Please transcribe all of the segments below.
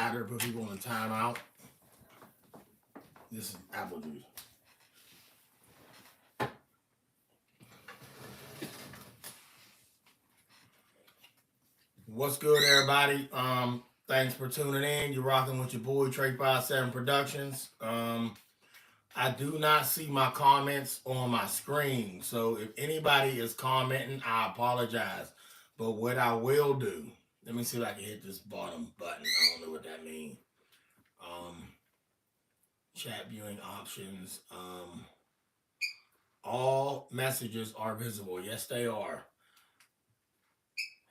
Tired of put people in timeout. This is apple juice. What's good, everybody? Thanks for tuning in. You're rocking with your boy Trey 57 Productions. I do not see my comments on my screen, so if anybody is commenting, I apologize. But what I will do, let me see if I can hit this bottom button. I don't know what that means. Um, Chat viewing options. All messages are visible. Yes, they are.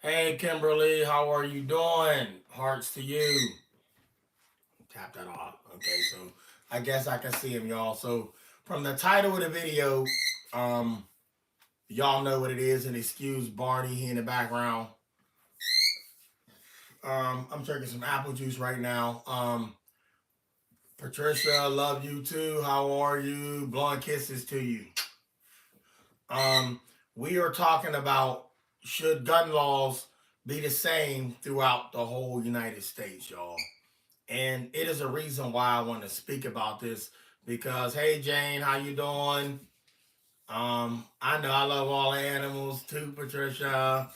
Hey, Kimberly, how are you doing? Hearts to you. Tap that off. Okay, so I guess I can see him, y'all. So from the title of the video, y'all know what it is, and excuse Barney here in the background. I'm drinking some apple juice right now. Patricia, love you too. How are you? Blowing kisses to you. We are talking about should gun laws be the same throughout the whole United States, y'all. And it is a reason why I want to speak about this because, hey, Jane, how you doing? I know I love all animals too, Patricia.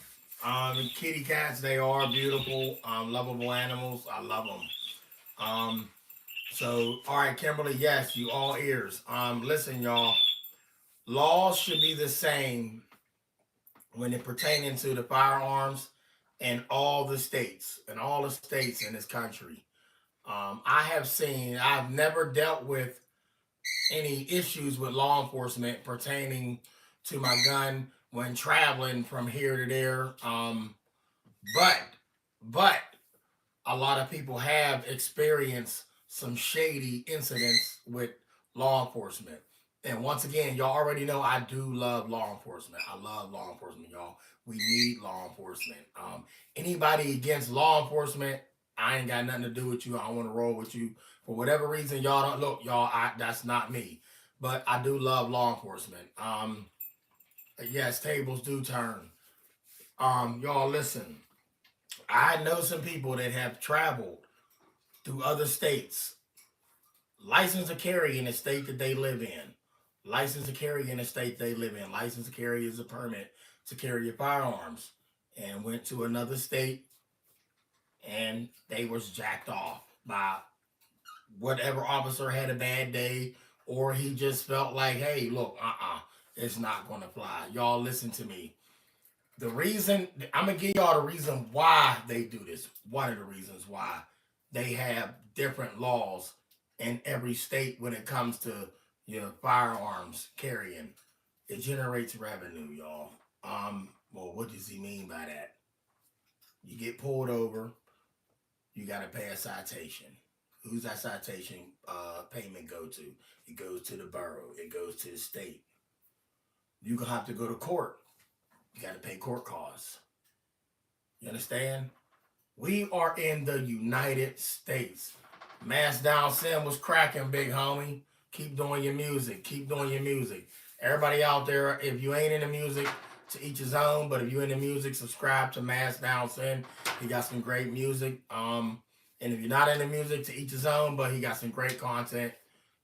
Kitty cats, they are beautiful, lovable animals. I love them. So, all right, Kimberly, yes, you all ears. Listen, y'all, laws should be the same when it pertaining to the firearms in all the states, in this country. I've never dealt with any issues with law enforcement pertaining to my gun when traveling from here to there. But but a lot of people have experienced some shady incidents with law enforcement. And once again, y'all already know I do love law enforcement. I love law enforcement, y'all. We need law enforcement. Anybody against law enforcement, I ain't got nothing to do with you. I don't want to roll with you. For whatever reason, y'all don't look, y'all, that's not me. But I do love law enforcement. Yes, tables do turn. Y'all listen. I know some people that have traveled through other states, license to carry in the state that they live in. License to carry in the state they live in. License to carry is a permit to carry your firearms. And went to another state and they was jacked off by whatever officer had a bad day, or he just felt like, hey, look, it's not gonna fly. Y'all listen to me. The reason I'm gonna give y'all the reason why they do this. One of the reasons why they have different laws in every state when it comes to firearms carrying. It generates revenue, y'all. Well, what does he mean by that? You get pulled over, you gotta pay a citation. Who's that citation payment go to? It goes to the borough. It goes to the state. You gonna have to go to court. You got to pay court costs. You understand? We are in the United States. Mass Down Sim was cracking, big homie. Keep doing your music. Keep doing your music. Everybody out there, if you ain't in the music, to each his own. But if you're in the music, subscribe to Mass Down Sim. He got some great music. And if you're not in the music, to each his own. But he got some great content.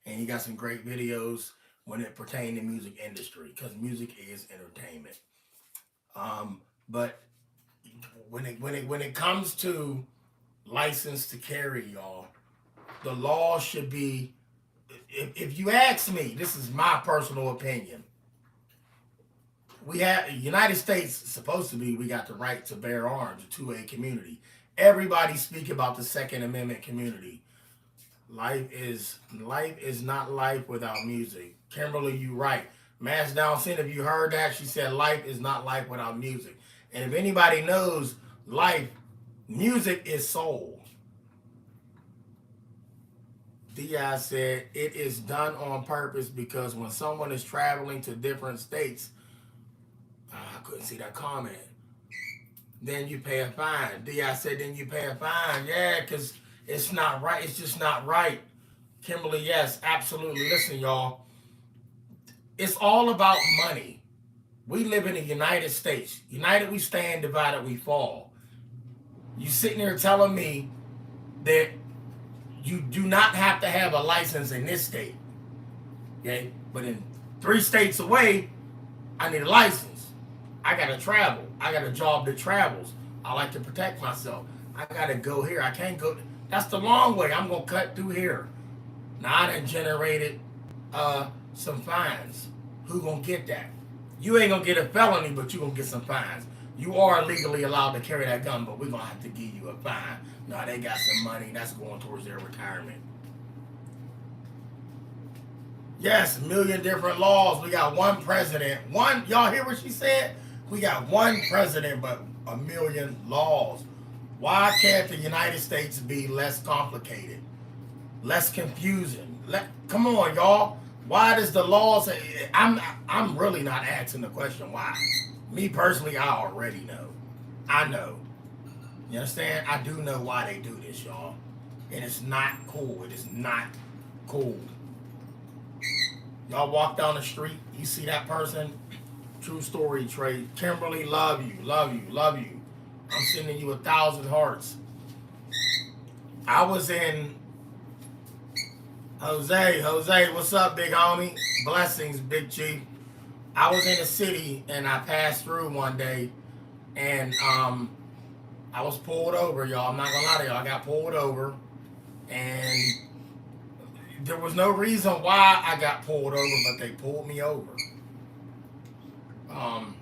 And he got some great videos when it pertains to music industry. Because music is entertainment. But when it comes to license to carry, y'all, the law should be, if you ask me, this is my personal opinion. We have United States supposed to be, we got the right to bear arms, a 2A community. Everybody speak about the Second Amendment community. Life is not life without music. Kimberly, you right. Mass Down Sin, if you heard that, she said life is not life without music. And if anybody knows life, music is soul. Diaz said it is done on purpose because when someone is traveling to different states, I couldn't see that comment. Then you pay a fine. Diaz said then you pay a fine. Yeah, because it's not right. It's just not right. Kimberly, yes, absolutely. Listen, y'all. It's all about money. We live in the United States. United we stand, divided we fall. You sitting there telling me that You do not have to have a license in this state. Okay? But in 3 states away, I need a license. I gotta travel. I got a job that travels. I like to protect myself. I gotta go here. I can't go. That's the long way. I'm gonna cut through here. Now I done generated some fines. Who gonna get that? You ain't gonna get a felony, but you gonna get some fines. You are legally allowed to carry that gun, but we're gonna have to give you a fine. No, they got some money that's going towards their retirement. Yes, a million different laws. We got one president. One, y'all hear what she said? We got one president, but a million laws. Why can't the United States be less complicated, less confusing? Come on, y'all. Why does the laws? I'm really not asking the question why. Me personally, I already know. I know. You understand? I do know why they do this, y'all, and it's not cool. It is not cool. Y'all walk down the street, you see that person. True story, Trey. Kimberly, love you, love you, love you. I'm sending you 1,000 hearts. I was in Jose, what's up, big homie? Blessings, big chief. I was in the city and I passed through one day and I was pulled over, y'all. I'm not gonna lie to y'all. I got pulled over and there was no reason why I got pulled over, but they pulled me over. Um,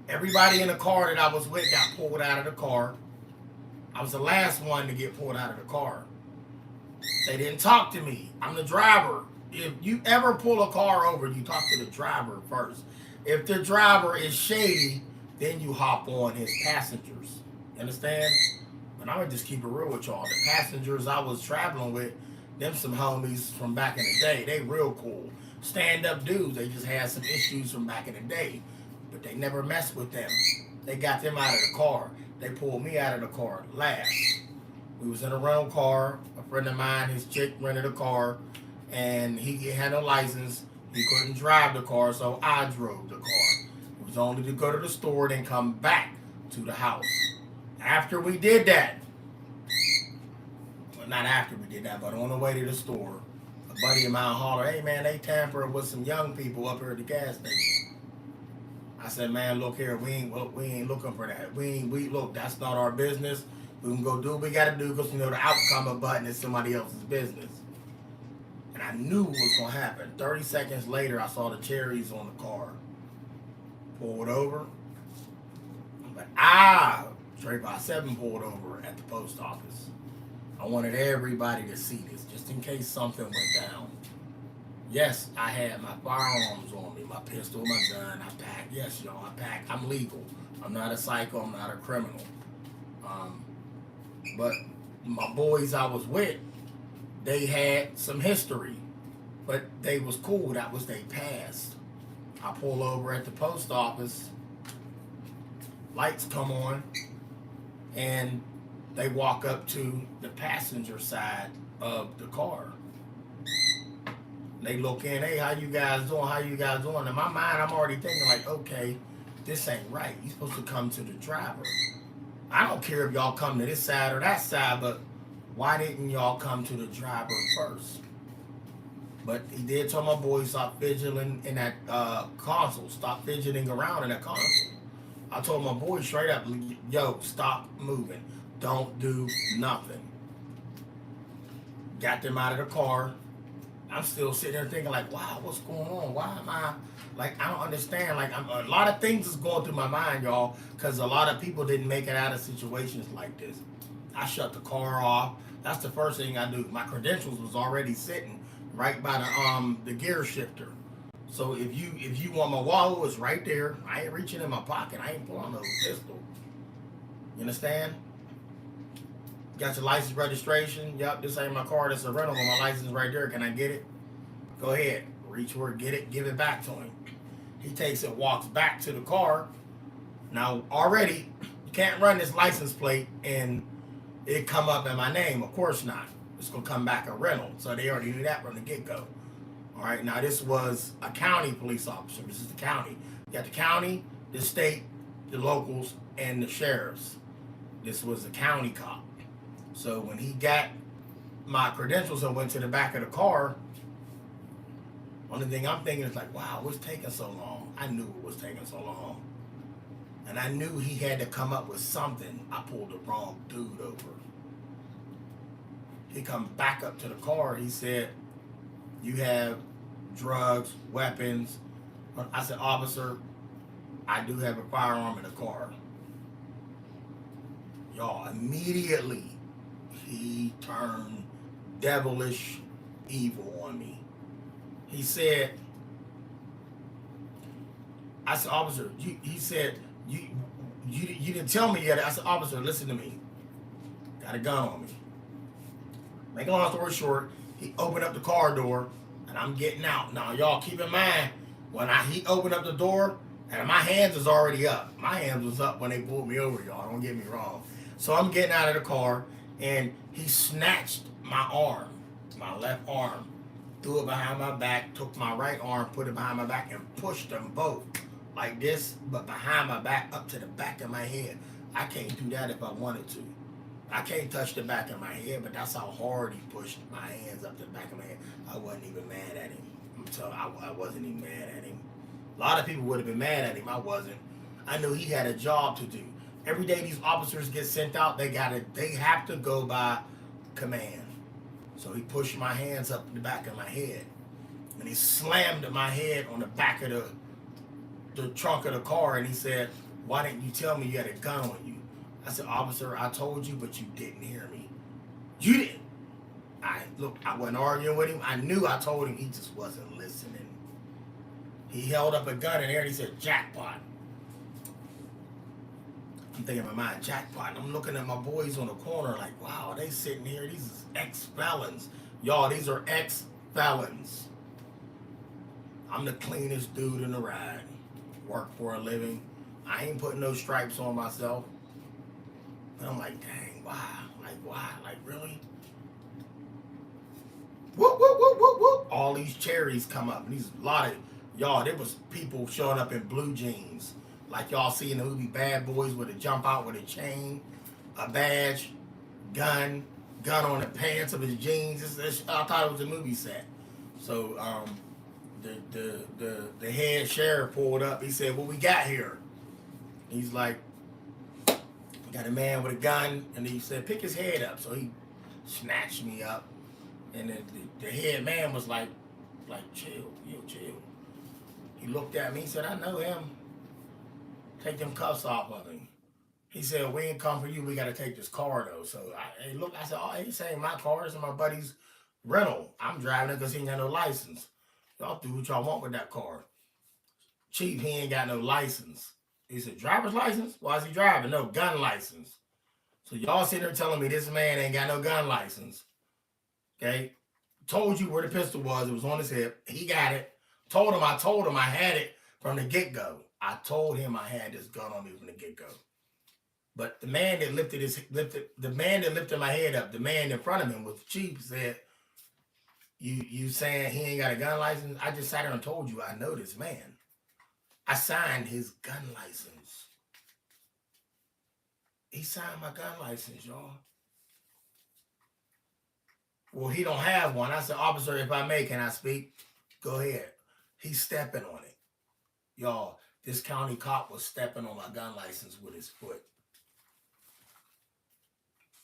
Everybody in the car that I was with got pulled out of the car. I was the last one to get pulled out of the car. They didn't talk to me. I'm the driver. If you ever pull a car over, you talk to the driver first. If the driver is shady, then you hop on his passengers. You understand? But I'm gonna just keep it real with y'all. The passengers I was traveling with, them some homies from back in the day. They real cool. Stand-up dudes. They just had some issues from back in the day. But they never messed with them. They got them out of the car. They pulled me out of the car last. We was in a rental car. A friend of mine, his chick rented a car, and he had no license. He couldn't drive the car, so I drove the car. It was only to go to the store, then come back to the house. After we did that, well, not after we did that, but on the way to the store, a buddy of mine hollered, "Hey man, they tampered with some young people up here at the gas station." I said, "Man, look here, we ain't looking for that. We look, that's not our business. We can go do what we gotta do because we know the outcome of button is somebody else's business." And I knew what was gonna happen. 30 seconds later, I saw the cherries on the car. Pulled over. But Trey 57 pulled over at the post office. I wanted everybody to see this, just in case something went down. Yes, I had my firearms on me, my pistol, my gun. I packed. Yes, y'all, I packed. I'm legal. I'm not a psycho. I'm not a criminal. But my boys I was with, they had some history, but they was cool. That was their past. I pull over at the post office. Lights come on, and they walk up to the passenger side of the car. They look in, "Hey, how you guys doing? How you guys doing?" In my mind, I'm already thinking like, okay, this ain't right. You're supposed to come to the driver. I don't care if y'all come to this side or that side, but why didn't y'all come to the driver first? But he did tell my boy, stop fidgeting in that console. Stop fidgeting around in that console. I told my boy straight up, "Yo, stop moving. Don't do nothing." Got them out of the car. I'm still sitting there thinking like, wow, what's going on? Why am I, like, I don't understand. Like, a lot of things is going through my mind, y'all, because a lot of people didn't make it out of situations like this. I shut the car off. That's the first thing I do. My credentials was already sitting right by the gear shifter. So if you want my wallet, it's right there. I ain't reaching in my pocket. I ain't pulling no pistol. You understand? Got your license registration? Yep, this ain't my car. This is a rental. My license right there. Can I get it? Go ahead. Reach for it, get it, give it back to him. He takes it, walks back to the car. Now, already, you can't run this license plate and it come up in my name. Of course not. It's going to come back a rental. So they already knew that from the get-go. All right, now this was a county police officer. This is the county. You got the county, the state, the locals, and the sheriffs. This was a county cop. So when he got my credentials and went to the back of the car, only thing I'm thinking is like, wow, what's taking so long? I knew it was taking so long. And I knew he had to come up with something. I pulled the wrong dude over. He come back up to the car. He said, you have drugs, weapons. I said, officer, I do have a firearm in the car. Y'all, immediately he turned devilish evil on me. He said, I said, officer, he said, you didn't tell me yet. I said, officer, listen to me. Got a gun on me. Make a long story short, he opened up the car door and I'm getting out. Now, y'all keep in mind, when he opened up the door, and my hands was already up. My hands was up when they pulled me over, y'all. Don't get me wrong. So I'm getting out of the car, and he snatched my arm, my left arm, threw it behind my back, took my right arm, put it behind my back, and pushed them both like this, but behind my back up to the back of my head. I can't do that if I wanted to. I can't touch the back of my head, but that's how hard he pushed my hands up to the back of my head. I wasn't even mad at him. I'm telling you, I wasn't even mad at him. A lot of people would have been mad at him. I wasn't. I knew he had a job to do. Every day these officers get sent out, they have to go by command. So he pushed my hands up the back of my head, and he slammed my head on the back of the trunk of the car, and he said, "Why didn't you tell me you had a gun on you?" I said, "Officer, I told you, but you didn't hear me. You didn't." I wasn't arguing with him. I knew I told him, he just wasn't listening. He held up a gun in there and he said, "Jackpot." I'm thinking in my mind, jackpot. And I'm looking at my boys on the corner like, wow, they sitting here. These is ex-felons. Y'all, these are ex-felons. I'm the cleanest dude in the ride. Work for a living. I ain't putting no stripes on myself. And I'm like, dang, why? Like, why? Like, really? Whoop, whoop, whoop, whoop, whoop. All these cherries come up. And a lot of, y'all, there was people showing up in blue jeans. Like y'all see in the movie Bad Boys, where they jump out with a chain, a badge, gun on the pants of his jeans. I thought it was a movie set. So the head sheriff pulled up. He said, "What we got here?" He's like, "We got a man with a gun," and he said, "Pick his head up." So he snatched me up, and the head man was like, "Chill, chill." He looked at me. He said, "I know him. Take them cuffs off of him." He said, "We ain't come for you. We got to take this car, though." So I said, "Oh, he saying my car is my buddy's rental. I'm driving it because he ain't got no license. Y'all do what y'all want with that car." Chief, he ain't got no license. He said, "Driver's license? Why is he driving?" "No, gun license." So y'all sitting there telling me this man ain't got no gun license. Okay? Told you where the pistol was. It was on his hip. He got it. Told him I had it from the get-go. I told him I had this gun on me from the get-go. But the man that lifted my head up, the man in front of him was the chief, said, You saying he ain't got a gun license? I just sat there and told you I know this man. I signed his gun license. He signed my gun license, y'all. Well, he don't have one. I said, "Officer, if I may, can I speak?" "Go ahead." He's stepping on it. Y'all, this county cop was stepping on my gun license with his foot.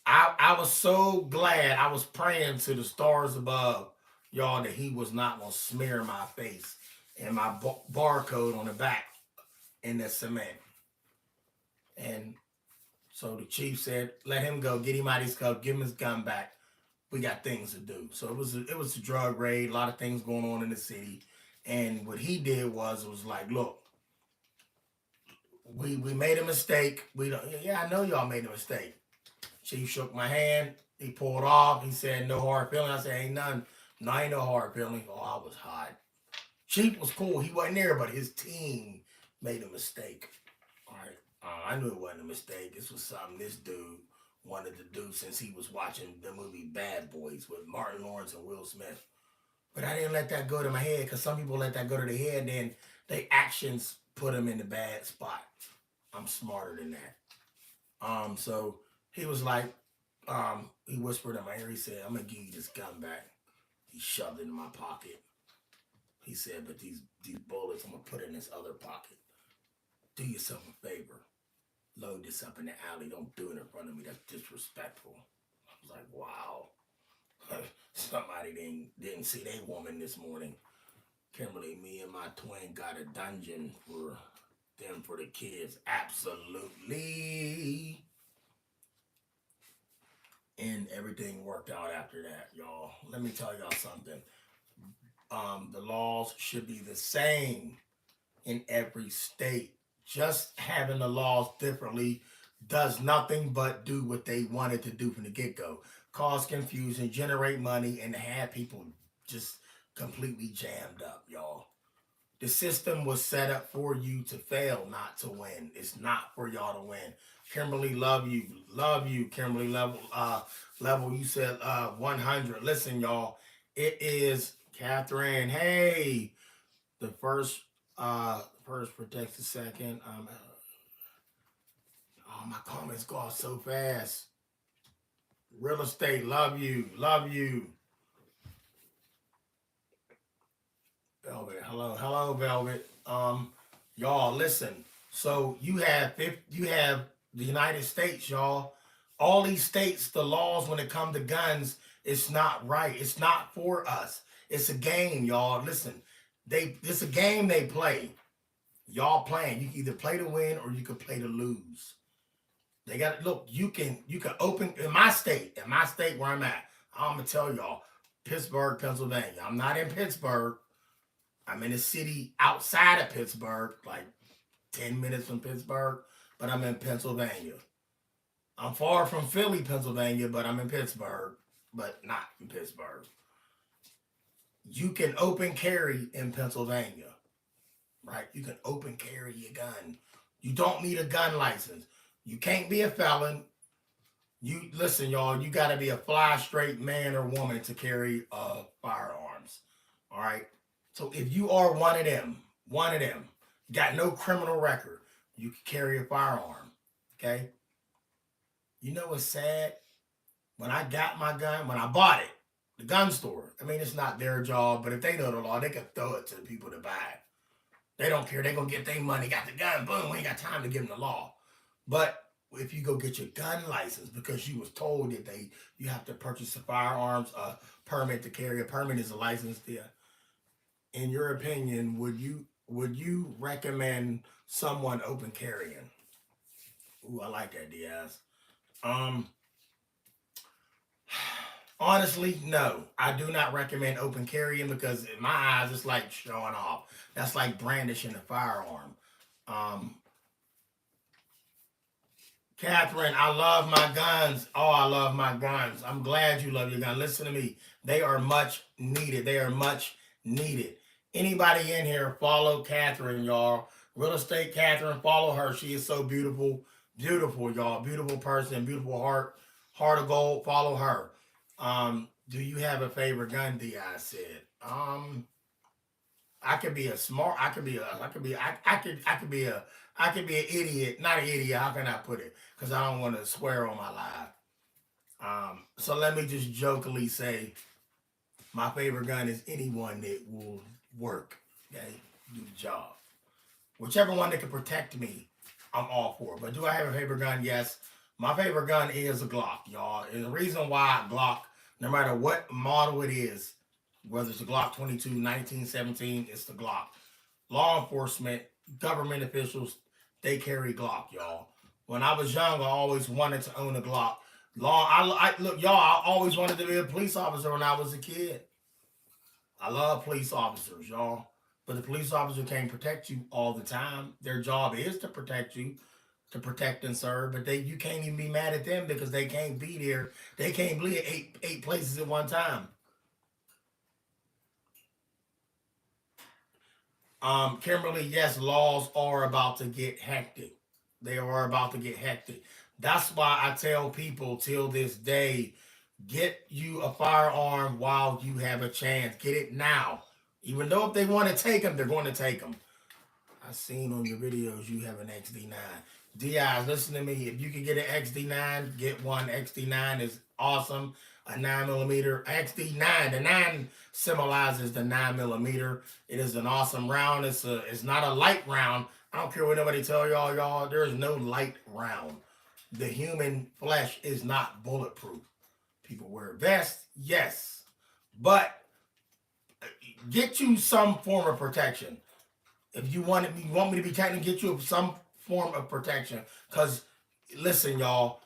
I was so glad. I was praying to the stars above, y'all, that he was not going to smear my face and my barcode on the back in the cement. And so the chief said, "Let him go. Get him out of his cuff. Give him his gun back. We got things to do." So it was a drug raid, a lot of things going on in the city. And what he did was like, "Look, we made a mistake. We don't. Yeah, I know y'all made a mistake." Chief shook my hand. He pulled off. He said, "No hard feelings." I said, "Ain't none. No, ain't no hard feelings." Oh, I was hot. Chief was cool. He wasn't there, but his team made a mistake. All right. I knew it wasn't a mistake. This was something this dude wanted to do since he was watching the movie Bad Boys with Martin Lawrence and Will Smith. But I didn't let that go to my head, because some people let that go to their head, then their actions put them in the bad spot. I'm smarter than that. So he was like, He whispered in my ear. He said, "I'm gonna give you this gun back." He shoved it in my pocket. He said, "But these bullets, I'm gonna put in this other pocket. Do yourself a favor. Load this up in the alley. Don't do it in front of me. That's disrespectful." I was like, "Wow." Somebody didn't see their woman this morning. Kimberly, me and my twin got a dungeon for them for the kids. Absolutely. And everything worked out after that, y'all. Let me tell y'all something. The laws should be the same in every state. Just having the laws differently does nothing but do what they wanted to do from the get go: cause confusion, generate money, and have people just completely jammed up, y'all. The system was set up for you to fail, not to win. It's not for y'all to win. Kimberly, love you. Kimberly, level. You said 100. Listen, y'all. It is Catherine. Hey, the first protects the second. Oh, my comments go off so fast. Real estate, love you. Velvet, hello, Velvet. Y'all, listen. So you have the United States, y'all. All these states, the laws when it comes to guns, it's not right. It's not for us. It's a game, y'all. Listen, it's a game they play. Y'all playing. You can either play to win or you can play to lose. They got look. You can open in my state where I'm at. I'm gonna tell y'all, Pittsburgh, Pennsylvania. I'm not in Pittsburgh. I'm in a city outside of Pittsburgh, like 10 minutes from Pittsburgh, but I'm in Pennsylvania. I'm far from Philly, Pennsylvania, but I'm in Pittsburgh, but not in Pittsburgh. You can open carry in Pennsylvania, right? You can open carry your gun. You don't need a gun license. You can't be a felon. You listen, y'all. You got to be a fly straight man or woman to carry firearms. All right. So if you are one of them, got no criminal record, you can carry a firearm. Okay. You know what's sad? When I got my gun, when I bought it, the gun store. I mean, it's not their job, but if they know the law, they can throw it to the people to buy it. They don't care. They're gonna get their money, got the gun, boom, we ain't got time to give them the law. But if you go get your gun license because you was told that you have to purchase a firearms permit to carry. A permit is a license there. In your opinion, would you recommend someone open carrying? Ooh, I like that, Diaz. Um, Honestly, no. I do not recommend open carrying because in my eyes, it's like showing off. That's like brandishing a firearm. Um, Catherine, I love my guns. Oh, I love my guns. I'm glad you love your gun. Listen to me. They are much needed. They are much needed. Anybody in here, follow Catherine, y'all. Real estate Catherine, follow her. She is so beautiful. Beautiful, y'all. Beautiful person, beautiful heart. Heart of gold. Follow her. Do you have a favorite gun? Di said. I could be a smart. I could be a. I could be. I could be a. I could be an idiot. Not an idiot. How can I put it? Because I don't want to swear on my live. So let me just jokingly say my favorite gun is anyone that will work. Okay, do the job. Whichever one that can protect me, I'm all for. But do I have a favorite gun? Yes. My favorite gun is a Glock, y'all. And the reason why Glock, no matter what model it is, whether it's a Glock 22, 1917, it's the Glock. Law enforcement, government officials, they carry Glock, y'all. When I was young, I always wanted to own a Glock. Look, y'all. I always wanted to be a police officer when I was a kid. I love police officers, y'all. But the police officer can't protect you all the time. Their job is to protect you, to protect and serve. But you can't even be mad at them because they can't be there. They can't be at eight places at one time. Kimberly, yes, laws are about to get hectic. They are about to get hectic. That's why I tell people till this day, get you a firearm while you have a chance. Get it now. Even though if they want to take them, they're going to take them. I seen on your videos you have an XD9. DIs, listen to me. If you can get an XD9, get one. XD9 is awesome. A 9mm XD9. The 9 symbolizes the 9mm. It is an awesome round. It's not a light round. I don't care what nobody tell y'all. Y'all, there is no light round. The human flesh is not bulletproof. People wear vests, yes, but get you some form of protection. If you want me to be technical, get you some form of protection. Cause listen, y'all,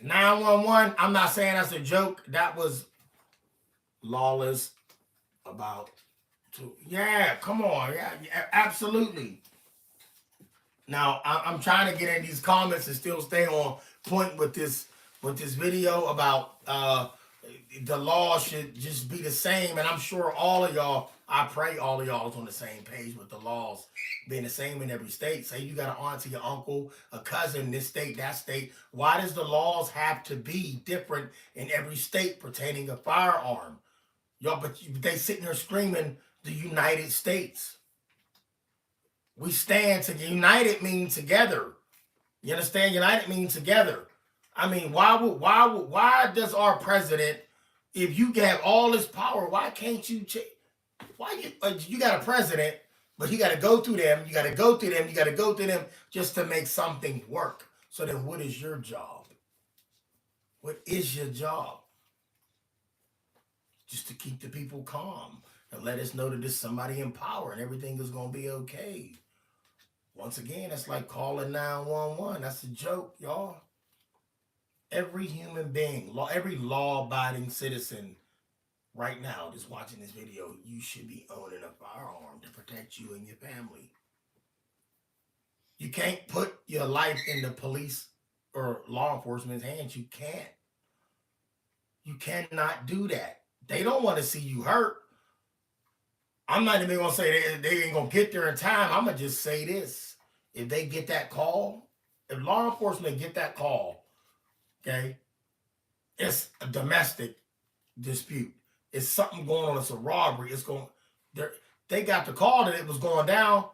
911. I'm not saying that's a joke. That was lawless about. Yeah, come on, yeah, absolutely. Now I'm trying to get in these comments and still stay on point with this video about the law should just be the same. And I'm sure all of y'all, I pray all of y'all is on the same page with the laws being the same in every state. Say you got an auntie, your uncle, a cousin, this state, that state. Why does the laws have to be different in every state pertaining a firearm? Y'all, but they sitting there screaming the United States. We stand together. United means together. You understand? United means together. I mean, why does our president, if you have all this power, why can't you you got a president, but you got to go through them, you got to go through them, you got to go through them just to make something work. So then what is your job? What is your job? Just to keep the people calm and let us know that there's somebody in power and everything is going to be okay. Once again, that's like calling 911. That's a joke, y'all. Every human being, every law-abiding citizen right now that's watching this video, you should be owning a firearm to protect you and your family. You can't put your life in the police or law enforcement's hands. You can't. You cannot do that. They don't want to see you hurt. I'm not even going to say they ain't going to get there in time. I'm going to just say this. If they get that call, if law enforcement get that call, okay, it's a domestic dispute. It's something going on. It's a robbery. They got the call that it was going down.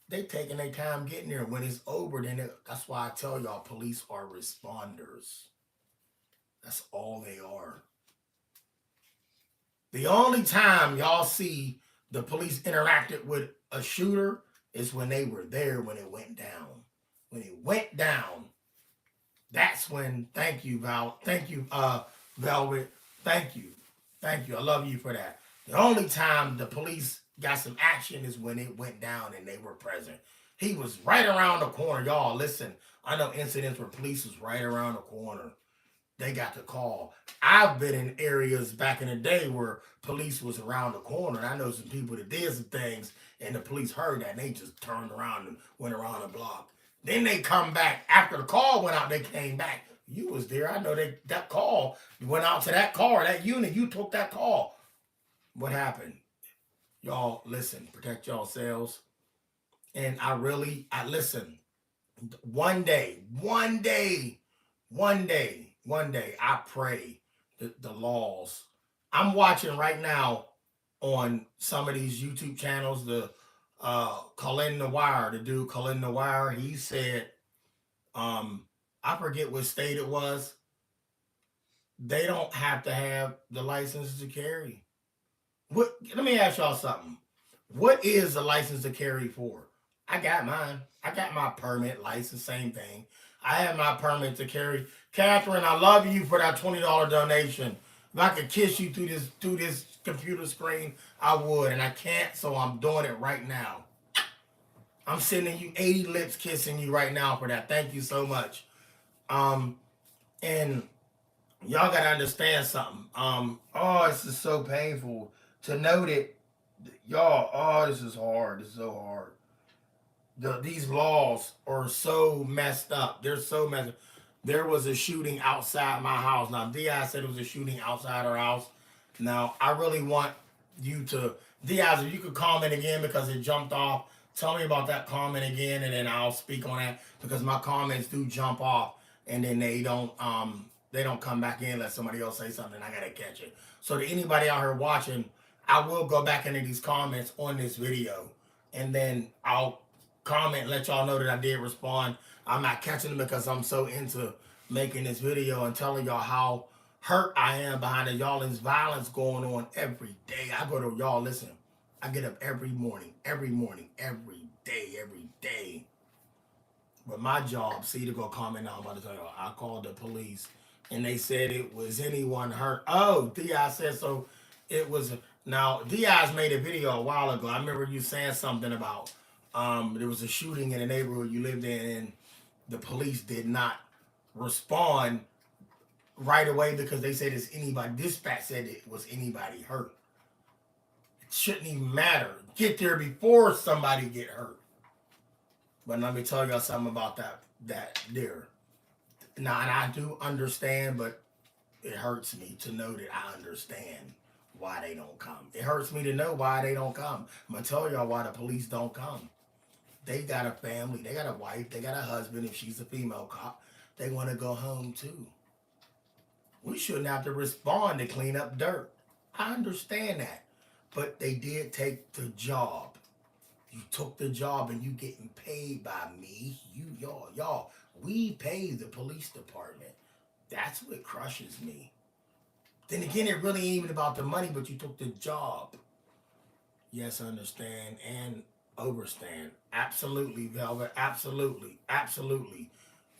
They taking their time getting there. When it's over, that's why I tell y'all police are responders. That's all they are. The only time y'all see the police interacted with a shooter is when they were there when it went down. When it went down, that's when, thank you, Val. Thank you, Velvet. Thank you. Thank you. I love you for that. The only time the police got some action is when it went down and they were present. He was right around the corner. Y'all, listen, I know incidents where police was right around the corner. They got the call. I've been in areas back in the day where police was around the corner. And I know some people that did some things and the police heard that and they just turned around and went around the block. Then they come back. After the call went out, they came back. You was there. I know that call. You went out to that car, that unit. You took that call. What happened? Y'all, listen. Protect yourselves. And I listen. One day, I pray that the laws. I'm watching right now on some of these YouTube channels, the Colin the Wire, the dude Colin the Wire, he said, I forget what state it was. They don't have to have the license to carry. Let me ask y'all something. What is the license to carry for? I got mine. I got my permit, license, same thing. I have my permit to carry. Catherine, I love you for that $20 donation. If I could kiss you through this computer screen, I would, and I can't, so I'm doing it right now. I'm sending you 80 lips kissing you right now for that. Thank you so much. And y'all gotta understand something. This is so painful to know that y'all. This is hard. This is so hard. These laws are so messed up. They're so messed up. There was a shooting outside my house. Now, Diaz said it was a shooting outside her house. Now, I really want you to, Diaz, if you could comment again because it jumped off. Tell me about that comment again, and then I'll speak on that because my comments do jump off, and then they don't come back in. Let somebody else say something. I gotta catch it. So to anybody out here watching, I will go back into these comments on this video, and then I'll comment and let y'all know that I did respond. I'm not catching them because I'm so into making this video and telling y'all how hurt I am behind it. Y'all, there's violence going on every day. I go to y'all, listen, I get up every morning, every day. But my job, see, to go comment now, I'm about to tell you, I called the police and they said it was anyone hurt. Oh, Diaz said so. It was now Diaz made a video a while ago. I remember you saying something about there was a shooting in the neighborhood you lived in, and the police did not respond right away because they said it's anybody. Dispatch said it was anybody hurt. It shouldn't even matter. Get there before somebody get hurt. But let me tell y'all something about that there. Now, and I do understand, but it hurts me to know that I understand why they don't come. It hurts me to know why they don't come. I'm gonna tell y'all why the police don't come. They got a family, they got a wife, they got a husband. If she's a female cop, they want to go home too. We shouldn't have to respond to clean up dirt. I understand that, but they did take the job. You took the job and you getting paid by me. Y'all. We pay the police department. That's what crushes me. Then again, it really ain't even about the money, but you took the job. Yes, understand and overstand. Absolutely, Velvet. Absolutely.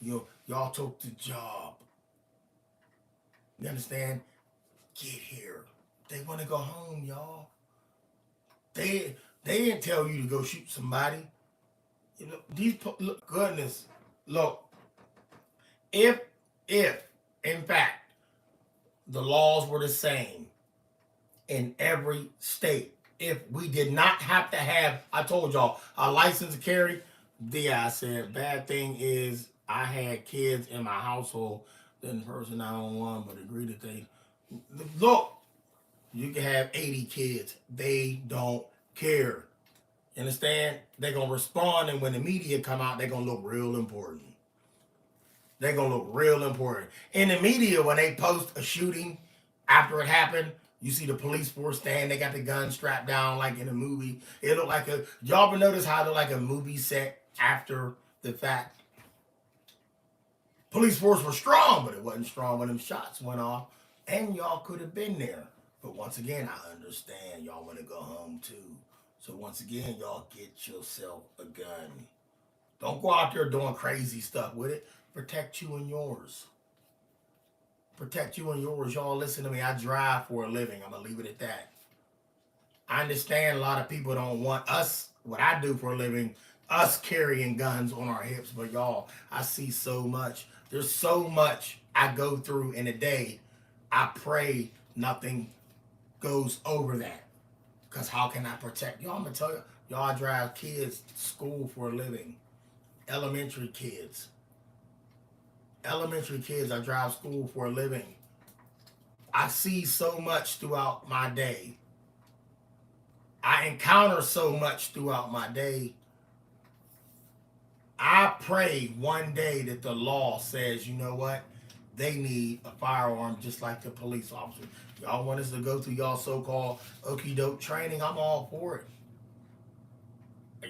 Y'all took the job. You understand? Get here. They want to go home, y'all. They didn't tell you to go shoot somebody. Look, goodness, look. If in fact the laws were the same in every state, if we did not have to have, I told y'all, a license to carry. I said, bad thing is I had kids in my household. Then the person 911 but agreed that they look. You can have 80 kids. They don't care. You understand? They're going to respond, and when the media come out, they're going to look real important. They're going to look real important. In the media, when they post a shooting after it happened, you see the police force stand. They got the gun strapped down like in a movie. It looked like y'all ever notice how it looked like a movie set after the fact? Police force was strong, but it wasn't strong when them shots went off. And y'all could have been there. But once again, I understand y'all want to go home too. So once again, y'all get yourself a gun. Don't go out there doing crazy stuff with it. Protect you and yours. Protect you and yours. Y'all listen to me. I drive for a living. I'm going to leave it at that. I understand a lot of people don't want us, what I do for a living, us carrying guns on our hips. But y'all, I see so much. There's so much I go through in a day. I pray nothing goes over that. Because how can I protect y'all? I'm going to tell you, y'all drive kids to school for a living. Elementary kids. I drive school for a living. I see so much throughout my day. I encounter so much throughout my day. I pray one day that the law says, you know what? They need a firearm just like the police officer. Y'all want us to go through y'all so-called okie doke training? I'm all for it.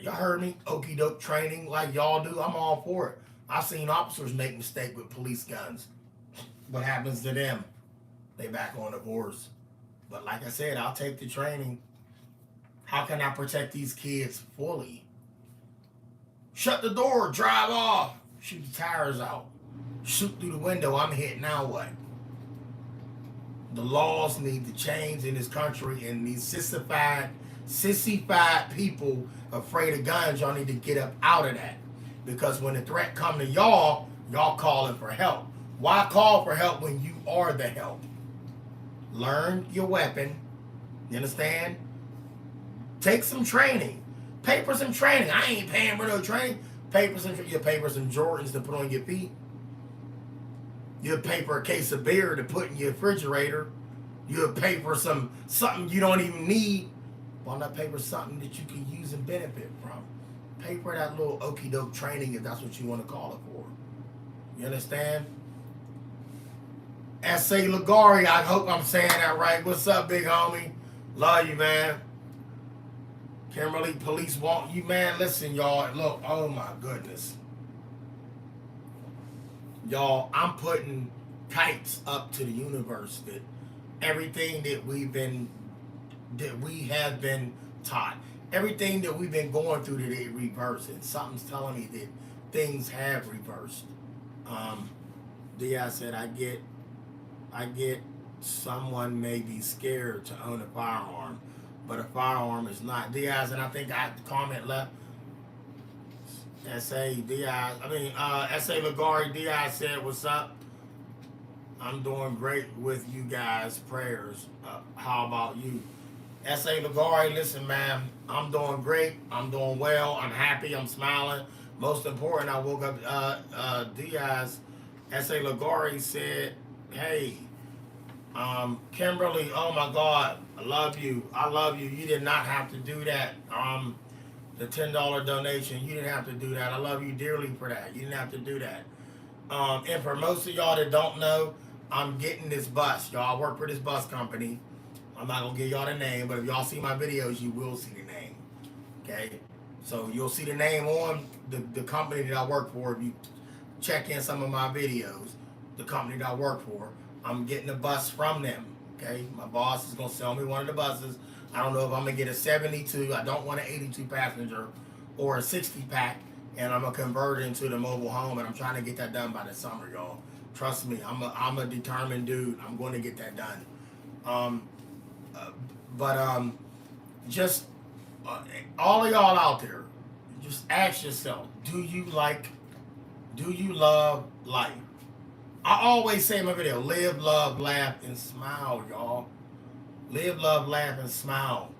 Y'all heard me? Okie doke training like y'all do? I'm all for it. I've seen officers make mistakes with police guns. What happens to them? They back on the force. But like I said, I'll take the training. How can I protect these kids fully? Shut the door, drive off, shoot the tires out, shoot through the window, I'm hit, now what? The laws need to change in this country, and these sissified people afraid of guns, y'all need to get up out of that. Because when the threat come to y'all calling for help. Why call for help when you are the help? Learn your weapon, you understand? Take some training. Pay for some training. I ain't paying for no training. You pay for some Jordans to put on your feet. You'll pay for a case of beer to put in your refrigerator. You'll pay for something you don't even need. Why not pay for something that you can use and benefit from? Pay for that little okie doke training if that's what you want to call it for. You understand? S.A. Ligari, I hope I'm saying that right. What's up, big homie? Love you, man. Kimberly, police want you, man. Listen, y'all. Look, oh my goodness, y'all. I'm putting kites up to the universe that everything that we have been taught, everything that we've been going through today reversed, and something's telling me that things have reversed. Um, Diaz said, I get someone may be scared to own a firearm, but a firearm is not. Diaz, and I think I had the comment left. S.A. Diaz, S.A. Lagari Diaz said, what's up? I'm doing great with you guys. Prayers. How about you? S.A. Lagari, listen, man, I'm doing great. I'm doing well. I'm happy. I'm smiling. Most important, I woke up. Diaz, S.A. Lagari said, hey, Kimberly, oh my God, I love you. I love you. You did not have to do that. The $10 donation, you didn't have to do that. I love you dearly for that. You didn't have to do that. And for most of y'all that don't know, I'm getting this bus. Y'all, I work for this bus company. I'm not gonna give y'all the name, but if y'all see my videos, you will see the name. Okay? So you'll see the name on the company that I work for. If you check in some of my videos, the company that I work for, I'm getting a bus from them. Okay? My boss is gonna sell me one of the buses. I don't know if I'm gonna get a 72. I don't want an 82 passenger or a 60 pack, and I'm gonna convert it into the mobile home, and I'm trying to get that done by the summer, y'all. Trust me, I'm a determined dude. I'm going to get that done. Um, uh, but just all of y'all out there, just ask yourself: do you love life? I always say in my video: live, love, laugh, and smile, y'all. Live, love, laugh, and smile.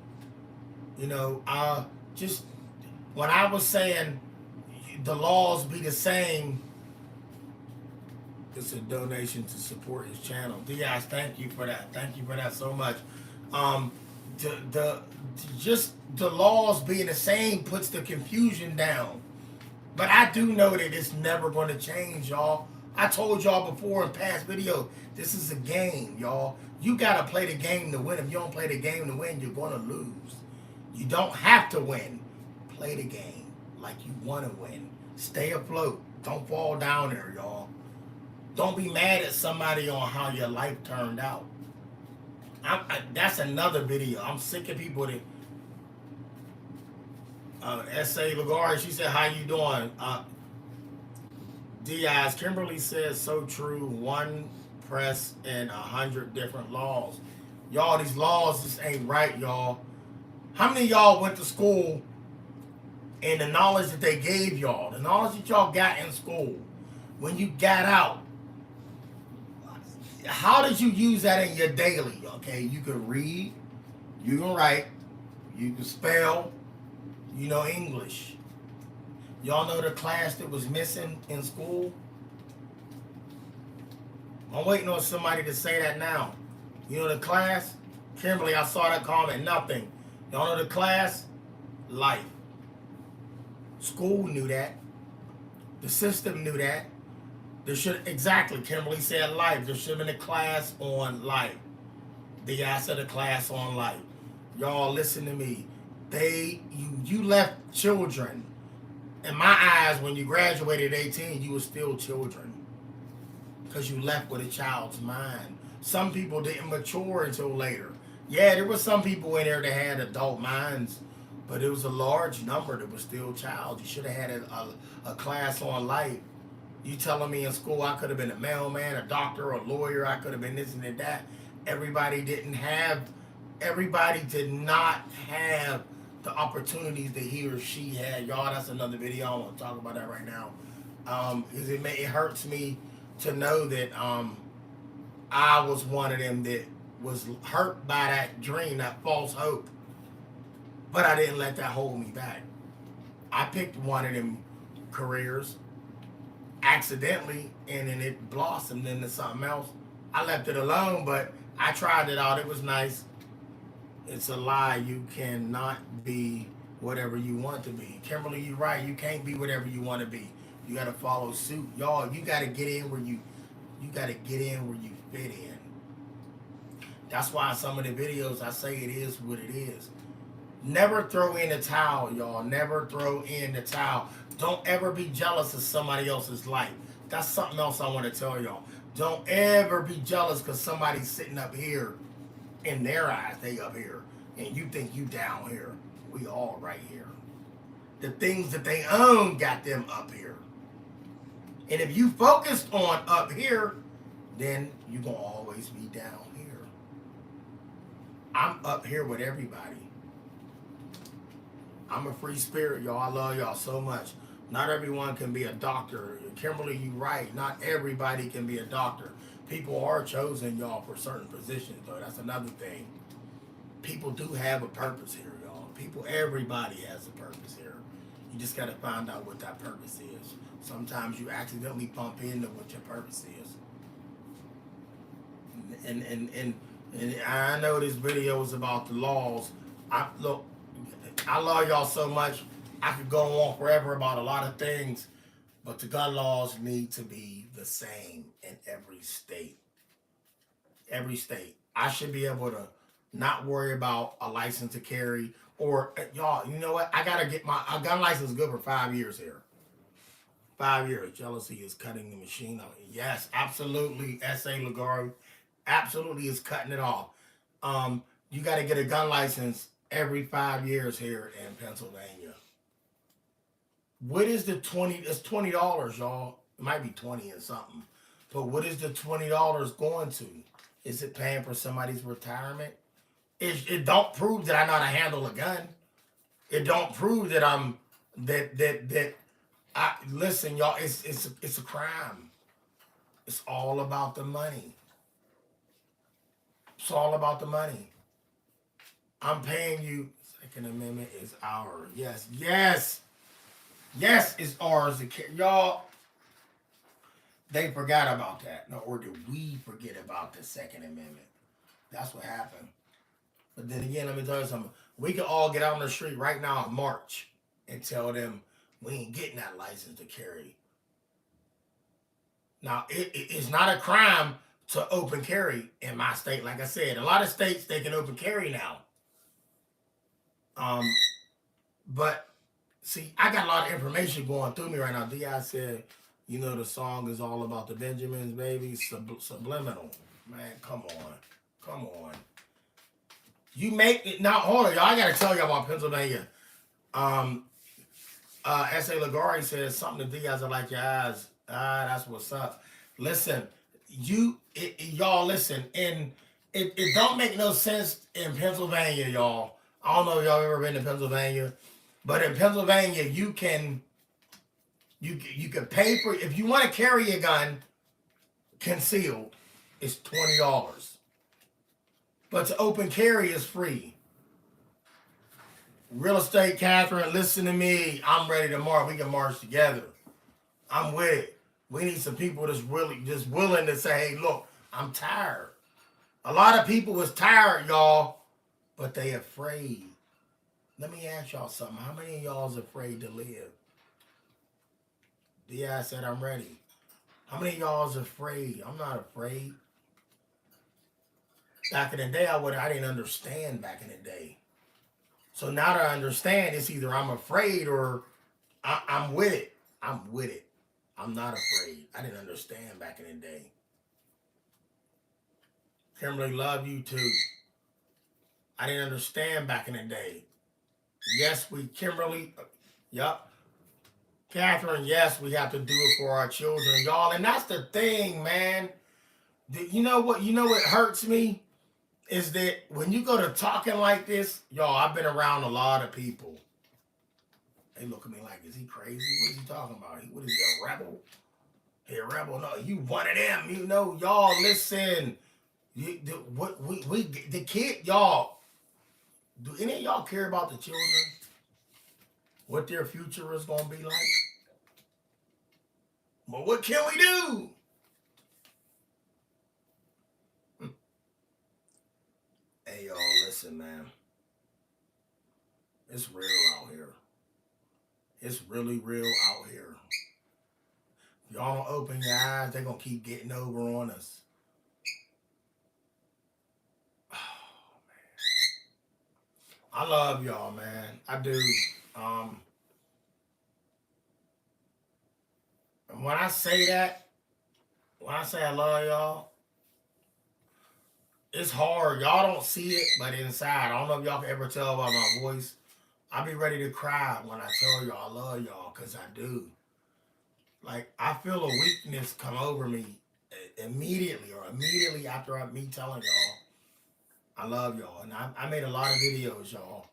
You know, just when I was saying the laws be the same, it's a donation to support his channel. Diaz, thank you for that. Thank you for that so much. Um, the just the laws being the same puts the confusion down. But I do know that it's never going to change, y'all. I told y'all before in past videos, this is a game, y'all. You got to play the game to win. If you don't play the game to win, you're going to lose. You don't have to win. Play the game like you want to win. Stay afloat. Don't fall down there, y'all. Don't be mad at somebody on how your life turned out. That's another video. I'm sick of people that S.A. Lagari, she said, how you doing? Diaz, Kimberly says, so true. One press and 100 different laws. Y'all, these laws just ain't right, y'all. How many of y'all went to school and the knowledge that they gave y'all, the knowledge that y'all got in school, when you got out, how did you use that in your daily? Okay, you can read, you can write, you can spell, you know English. Y'all know the class that was missing in school? I'm waiting on somebody to say that now. You know the class? Kimberly, I saw that comment. Nothing. Y'all know the class? Life. School knew that. The system knew that. There should exactly. Kimberly said life. There should have been a class on life. The I said a class on life. Y'all listen to me. You left children. In my eyes, when you graduated at 18, you were still children. Because you left with a child's mind. Some people didn't mature until later. Yeah, there were some people in there that had adult minds, but it was a large number that was still child. You should have had a class on life. You telling me in school I could have been a mailman, a doctor, a lawyer, I could have been this and that. Everybody did not have the opportunities that he or she had. Y'all, that's another video. I don't want to talk about that right now. Because it hurts me to know that I was one of them that was hurt by that dream, that false hope. But I didn't let that hold me back. I picked one of them careers accidentally, and then it blossomed into something else. I left it alone, but I tried it out. It was nice. It's a lie. You cannot be whatever you want to be. Kimberly, you're right. You can't be whatever you want to be. You got to follow suit. Y'all, you got to get in where you fit in. That's why some of the videos I say it is what it is. Never throw in the towel, y'all. Never throw in the towel. Don't ever be jealous of somebody else's life. That's something else I want to tell y'all. Don't ever be jealous because somebody's sitting up here. In their eyes, they up here, and you think you down here. We all right here. The things that they own got them up here. And if you focused on up here, then you gonna always be down here. I'm up here with everybody. I'm a free spirit, y'all. I love y'all so much. Not everyone can be a doctor. Kimberly, you right. Not everybody can be a doctor. People are chosen, y'all, for certain positions, though. That's another thing. People do have a purpose here, y'all. Everybody has a purpose here. You just got to find out what that purpose is. Sometimes you accidentally bump into what your purpose is. And I know this video is about the laws. Look, I love y'all so much. I could go on forever about a lot of things, but the gun laws need to be the same in every state. Every state. I should be able to not worry about a license to carry. Or y'all, you know what? I gotta get my gun license good for 5 years here. 5 years. Jealousy is cutting the machine off. Yes, absolutely. S.A. Ligari absolutely is cutting it off. You got to get a gun license every 5 years here in Pennsylvania. What is the 20? It's $20, y'all. It might be 20 and something. But what is the $20 going to? Is it paying for somebody's retirement? It don't prove that I know how to handle a gun. It don't prove that I'm that I listen, y'all. It's a crime. It's all about the money. It's all about the money. I'm paying you. Second Amendment is ours. Yes, yes, yes. It's ours. Y'all. They forgot about that. No, or did we forget about the Second Amendment? That's what happened. But then again, let me tell you something. We can all get out on the street right now and march and tell them we ain't getting that license to carry. Now, it's not a crime to open carry in my state. Like I said, a lot of states, they can open carry now. But see, I got a lot of information going through me right now. D.I. said, you know, the song is all about the Benjamins, baby. Subliminal. Man, come on. Come on. You make it now. Hold on, y'all. I gotta tell y'all about Pennsylvania. S.A. Ligari says something to Diaz. I like your eyes. That's what's up. Listen, y'all listen. And it don't make no sense in Pennsylvania, y'all. I don't know if y'all ever been to Pennsylvania, but in Pennsylvania, you can pay for if you want to carry a gun concealed, it's $20. But to open carry is free. Real estate, Catherine, listen to me. I'm ready to march. We can march together. I'm with it. We need some people that's really just willing to say, hey, look, I'm tired. A lot of people is tired, y'all, but they afraid. Let me ask y'all something. How many of y'all is afraid to live? D.I. said, I'm ready. How many of y'all is afraid? I'm not afraid. Back in the day, I didn't understand back in the day. So now that I understand, it's either I'm afraid or I'm with it. I'm with it. I'm not afraid. I didn't understand back in the day. Kimberly, love you too. I didn't understand back in the day. Yes, Kimberly, yep. Catherine, yes, we have to do it for our children, y'all. And that's the thing, man. You know what hurts me? Is that when you go to talking like this, y'all, I've been around a lot of people. They look at me like, is he crazy? What is he talking about? What is he, a rebel? Hey, a rebel? No, you one of them. You know, y'all, listen. The kid, y'all, do any of y'all care about the children? What their future is going to be like? But what can we do? Hey, y'all, listen, man. It's real out here. It's really real out here. If y'all don't open your eyes, they're going to keep getting over on us. Oh, man. I love y'all, man. I do. Um, and when I say that, when I say I love y'all, it's hard. Y'all don't see it, but inside, I don't know if y'all can ever tell by my voice. I be ready to cry when I tell y'all I love y'all, cause I do. Like I feel a weakness come over me immediately, or immediately after me telling y'all I love y'all. And I made a lot of videos, y'all.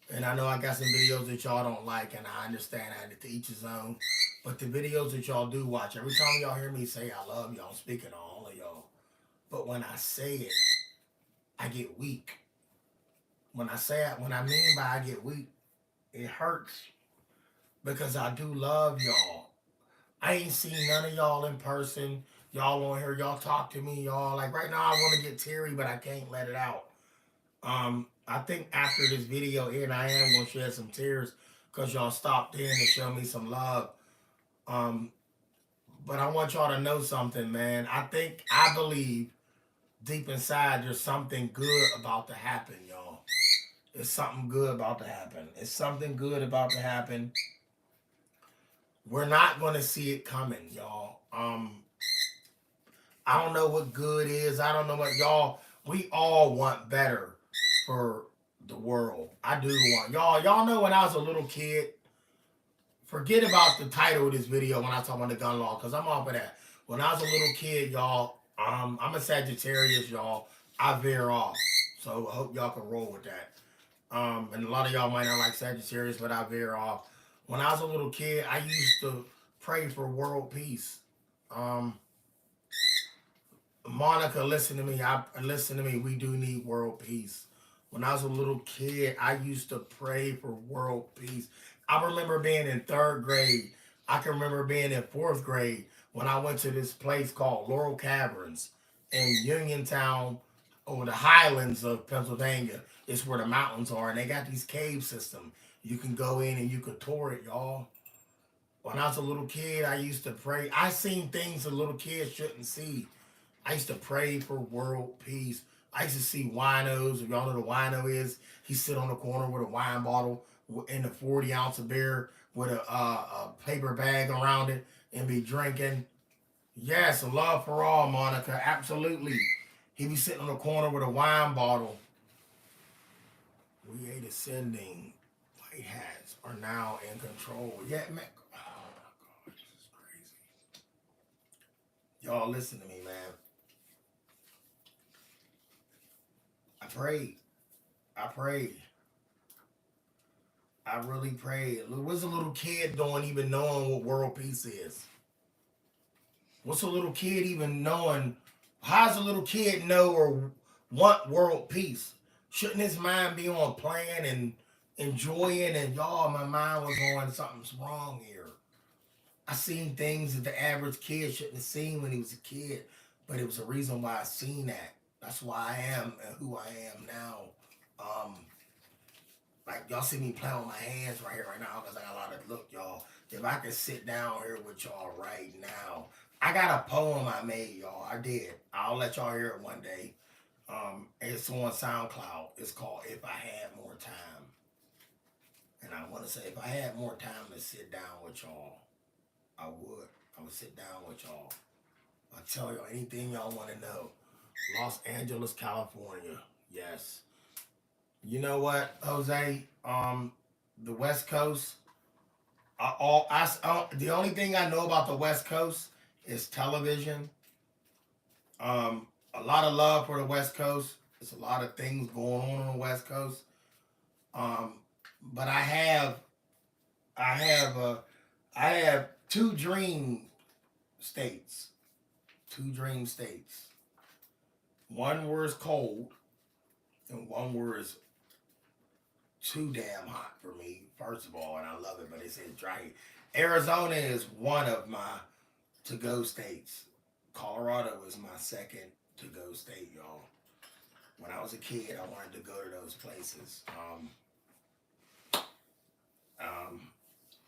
And I know I got some videos that y'all don't like, and I understand that to each his own. But the videos that y'all do watch, every time y'all hear me say I love y'all, I'm speaking to all of y'all. But when I say it, I get weak. When I say it, when I mean by I get weak, it hurts because I do love y'all. I ain't seen none of y'all in person. Y'all on here, y'all talk to me, y'all. Like right now, I want to get teary, but I can't let it out. I think after this video here, and I am gonna shed some tears because y'all stopped in to show me some love. Um, but I want y'all to know something, man. I believe deep inside there's something good about to happen, y'all. It's something good about to happen. It's something good about to happen. We're not gonna see it coming, y'all. I don't know what good is. I don't know what y'all. We all want better for the world. I do want y'all. Y'all know when I was a little kid. Forget about the title of this video when I talk about the gun law, because I'm off of that. When I was a little kid, y'all, I'm a Sagittarius, y'all. I veer off, so I hope y'all can roll with that. And a lot of y'all might not like Sagittarius, but I veer off. When I was a little kid, I used to pray for world peace. Um, Monica, listen to me. Listen to me. We do need world peace. When I was a little kid, I used to pray for world peace. I remember being in third grade. I can remember being in fourth grade when I went to this place called Laurel Caverns in Uniontown, over the highlands of Pennsylvania. It's where the mountains are, and they got these cave system. You can go in and you can tour it, y'all. When I was a little kid, I used to pray. I seen things a little kids shouldn't see. I used to pray for world peace. I used to see winos. If y'all know what a wino is, he sit on the corner with a wine bottle in a 40-ounce of beer with a paper bag around it and be drinking. Yes, love for all, Monica. Absolutely. He be sitting on the corner with a wine bottle. We ain't ascending. White hats are now in control. Yeah, man. Oh my God, this is crazy. Y'all listen to me, man. I prayed. I prayed. I really prayed. What's a little kid doing even knowing what world peace is? What's a little kid even knowing? How's a little kid know or want world peace? Shouldn't his mind be on playing and enjoying? And y'all, my mind was on something's wrong here. I seen things that the average kid shouldn't have seen when he was a kid, but it was a reason why I seen that. That's why I am and who I am now. Um, Like y'all see me playing with my hands right here, right now, because I got a lot of look, y'all. If I could sit down here with y'all right now, I got a poem I made, y'all. I did. I'll let y'all hear it one day. It's on SoundCloud. It's called "If I Had More Time," and I want to say, if I had more time to sit down with y'all, I would. I would sit down with y'all. I'll tell y'all anything y'all want to know. Los Angeles, California. Yes. You know what, Jose? The West Coast. The only thing I know about the West Coast is television. A lot of love for the West Coast. There's a lot of things going on the West Coast. Um, but I have, I have two dream states. Two dream states. One where it's cold, and one where it's too damn hot for me, first of all, and I love it, but it says dry. Arizona is one of my to go states. Colorado is my second to go state, y'all. When I was a kid, I wanted to go to those places. Um,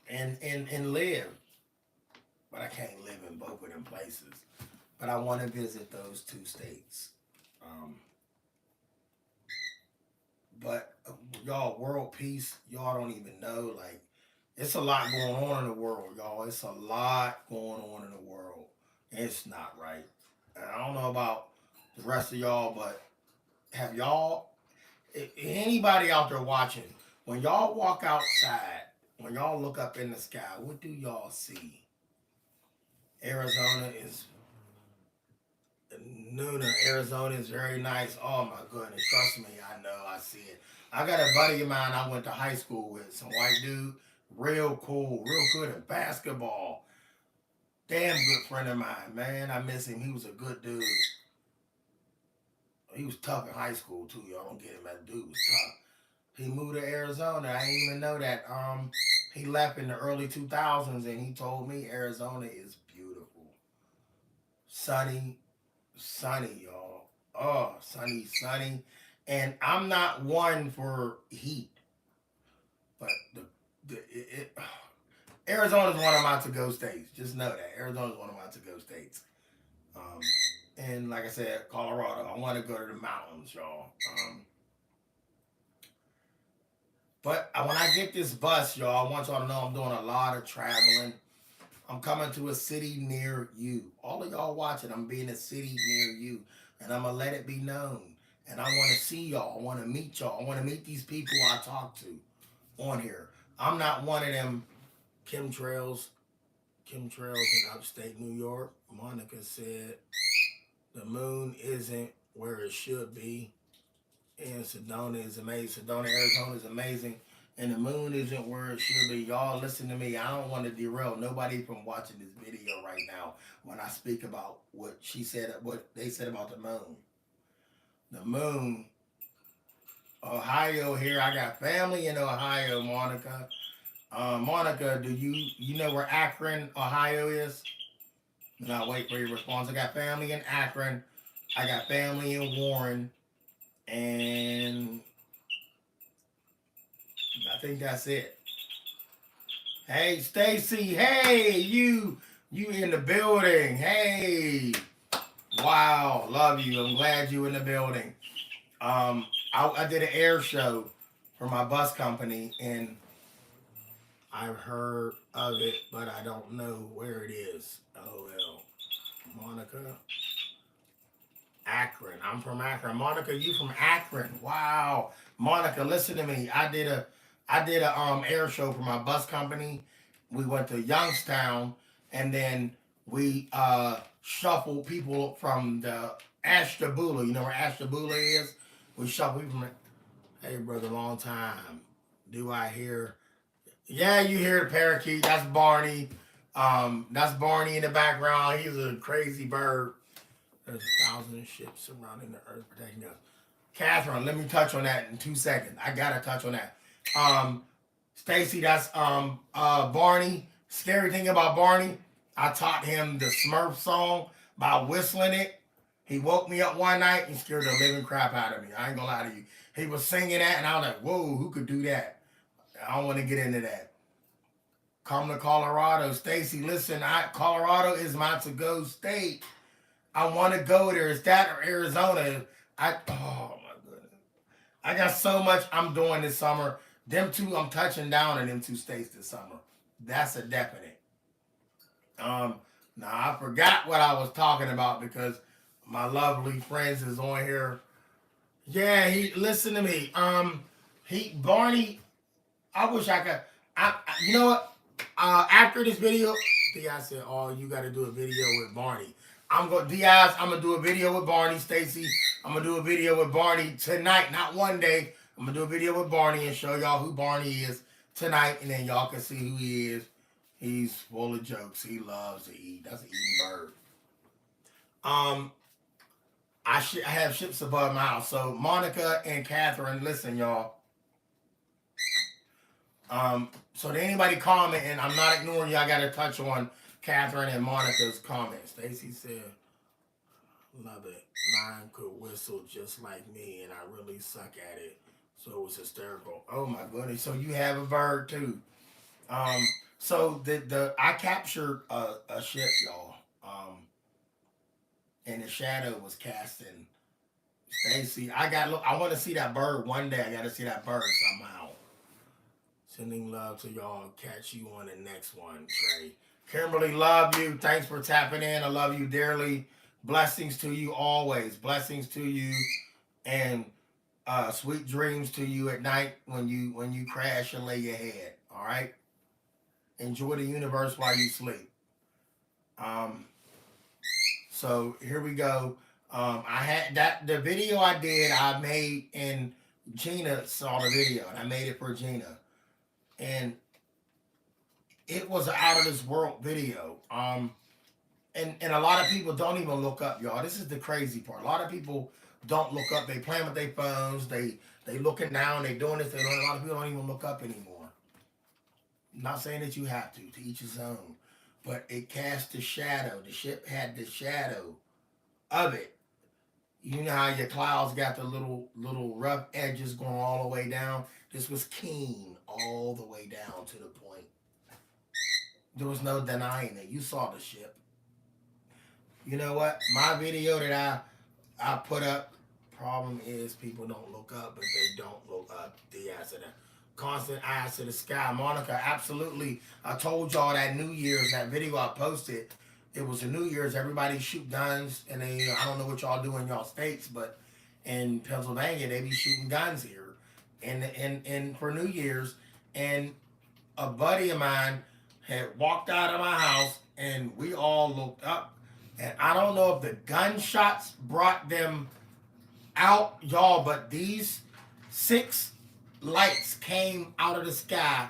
and live, but I can't live in both of them places. But I want to visit those two states. Um, But y'all, world peace, y'all don't even know. Like, it's a lot going on in the world, y'all. It's a lot going on in the world. It's not right. And I don't know about the rest of y'all, but have y'all, anybody out there watching, when y'all walk outside, when y'all look up in the sky, what do y'all see? Arizona is Nuna, Arizona is very nice. Oh my goodness, trust me, I know, I see it. I got a buddy of mine I went to high school with, some white dude, real cool, real good at basketball. Damn good friend of mine, man. I miss him. He was a good dude. He was tough in high school too. Y'all don't get him. That dude was tough. He moved to Arizona. I didn't even know that. He left in the early 2000s, and he told me Arizona is beautiful, sunny, sunny, y'all. Oh, sunny, sunny. And I'm not one for heat, but Arizona is one of my to-go states. Just know that Arizona is one of my to-go states. Um, and like I said, Colorado. I want to go to the mountains, y'all. But when I get this bus, y'all, I want y'all to know I'm doing a lot of traveling. I'm coming to a city near you. All of y'all watching, I'm being a city near you. And I'm going to let it be known. And I want to see y'all. I want to meet y'all. I want to meet these people I talk to on here. I'm not one of them chemtrails in upstate New York. Monica said the moon isn't where it should be. And Sedona is amazing. Sedona, Arizona is amazing. And the moon isn't where it should be. Y'all listen to me. I don't want to derail nobody from watching this video right now when I speak about what she said, what they said about the moon. The moon, Ohio here. I got family in Ohio, Monica. Monica, do you know where Akron, Ohio is? And I'll wait for your response. I got family in Akron. I got family in Warren. And I think that's it. Hey, Stacy. Hey, you in the building. Hey. Wow, love you. I'm glad you in the building. I did an air show for my bus company, and I've heard of it, but I don't know where it is. LOL. Monica. Akron. I'm from Akron. Monica, you from Akron. Wow. Monica, listen to me. I did a air show for my bus company. We went to Youngstown, and then we shuffled people from the Ashtabula. You know where Ashtabula is? We shuffled people from. Hey brother, long time. Do I hear? Yeah, you hear the parakeet. That's Barney. That's Barney in the background. He's a crazy bird. There's 1,000 ships surrounding the earth protecting us. Catherine, let me touch on that in 2 seconds. I gotta touch on that. Stacy, that's Barney. Scary thing about Barney, I taught him the Smurf song by whistling it. He woke me up one night and scared the living crap out of me. I ain't gonna lie to you. He was singing that, and I was like, "Whoa, who could do that?" I don't want to get into that. Come to Colorado, Stacy. Listen, Colorado is my to-go state. I want to go there. It's that or Arizona. Oh my goodness. I got so much I'm doing this summer. Them two, I'm touching down in them two states this summer. That's a definite. Um, Now I forgot what I was talking about because my lovely friends is on here. Yeah, he listen to me. Barney. I wish I could. You know what? After this video, Diaz said, "Oh, you got to do a video with Barney." Diaz. I'm gonna do a video with Barney. Stacy, I'm gonna do a video with Barney tonight, not one day. I'm gonna do a video with Barney and show y'all who Barney is tonight, and then y'all can see who he is. He's full of jokes. He loves to eat. That's an eating bird. Um, I have ships above my house. So Monica and Catherine, listen, y'all. So to anybody commenting, I'm not ignoring you. I got to touch on Catherine and Monica's comments. Stacy said, "Love it. Mine could whistle just like me, and I really suck at it, so it was hysterical." Oh my goodness! So you have a bird too. Um, so I captured a ship, y'all. And the shadow was casting Stacy, I want to see that bird one day. I got to see that bird somehow. Sending love to y'all. Catch you on the next one, Trey. Kimberly, love you. Thanks for tapping in. I love you dearly. Blessings to you always. Blessings to you, and sweet dreams to you at night when you crash and lay your head. All right. Enjoy the universe while you sleep. Um, so here we go. I had that the video I did. I made, and Gina saw the video, and I made it for Gina, and it was an out of this world video. And a lot of people don't even look up, y'all. This is the crazy part. A lot of people don't look up. They playing with their phones. They looking down. They doing this. A lot of people don't even look up anymore. I'm not saying that you have to each his own, but it cast a shadow. The ship had the shadow of it. You know how your clouds got the little rough edges going all the way down. This was keen all the way down to the point. There was no denying it. You saw the ship. You know what? My video that I put up. Problem is people don't look up, but they don't look up. The eyes of the constant eyes to the sky. Monica, absolutely. I told y'all that New Year's, that video I posted. It was a New Year's. Everybody shoot guns, and they, I don't know what y'all do in y'all states, but in Pennsylvania they be shooting guns here, and for New Year's, and a buddy of mine had walked out of my house, and we all looked up, and I don't know if the gunshots brought them out, y'all, but these 6 lights came out of the sky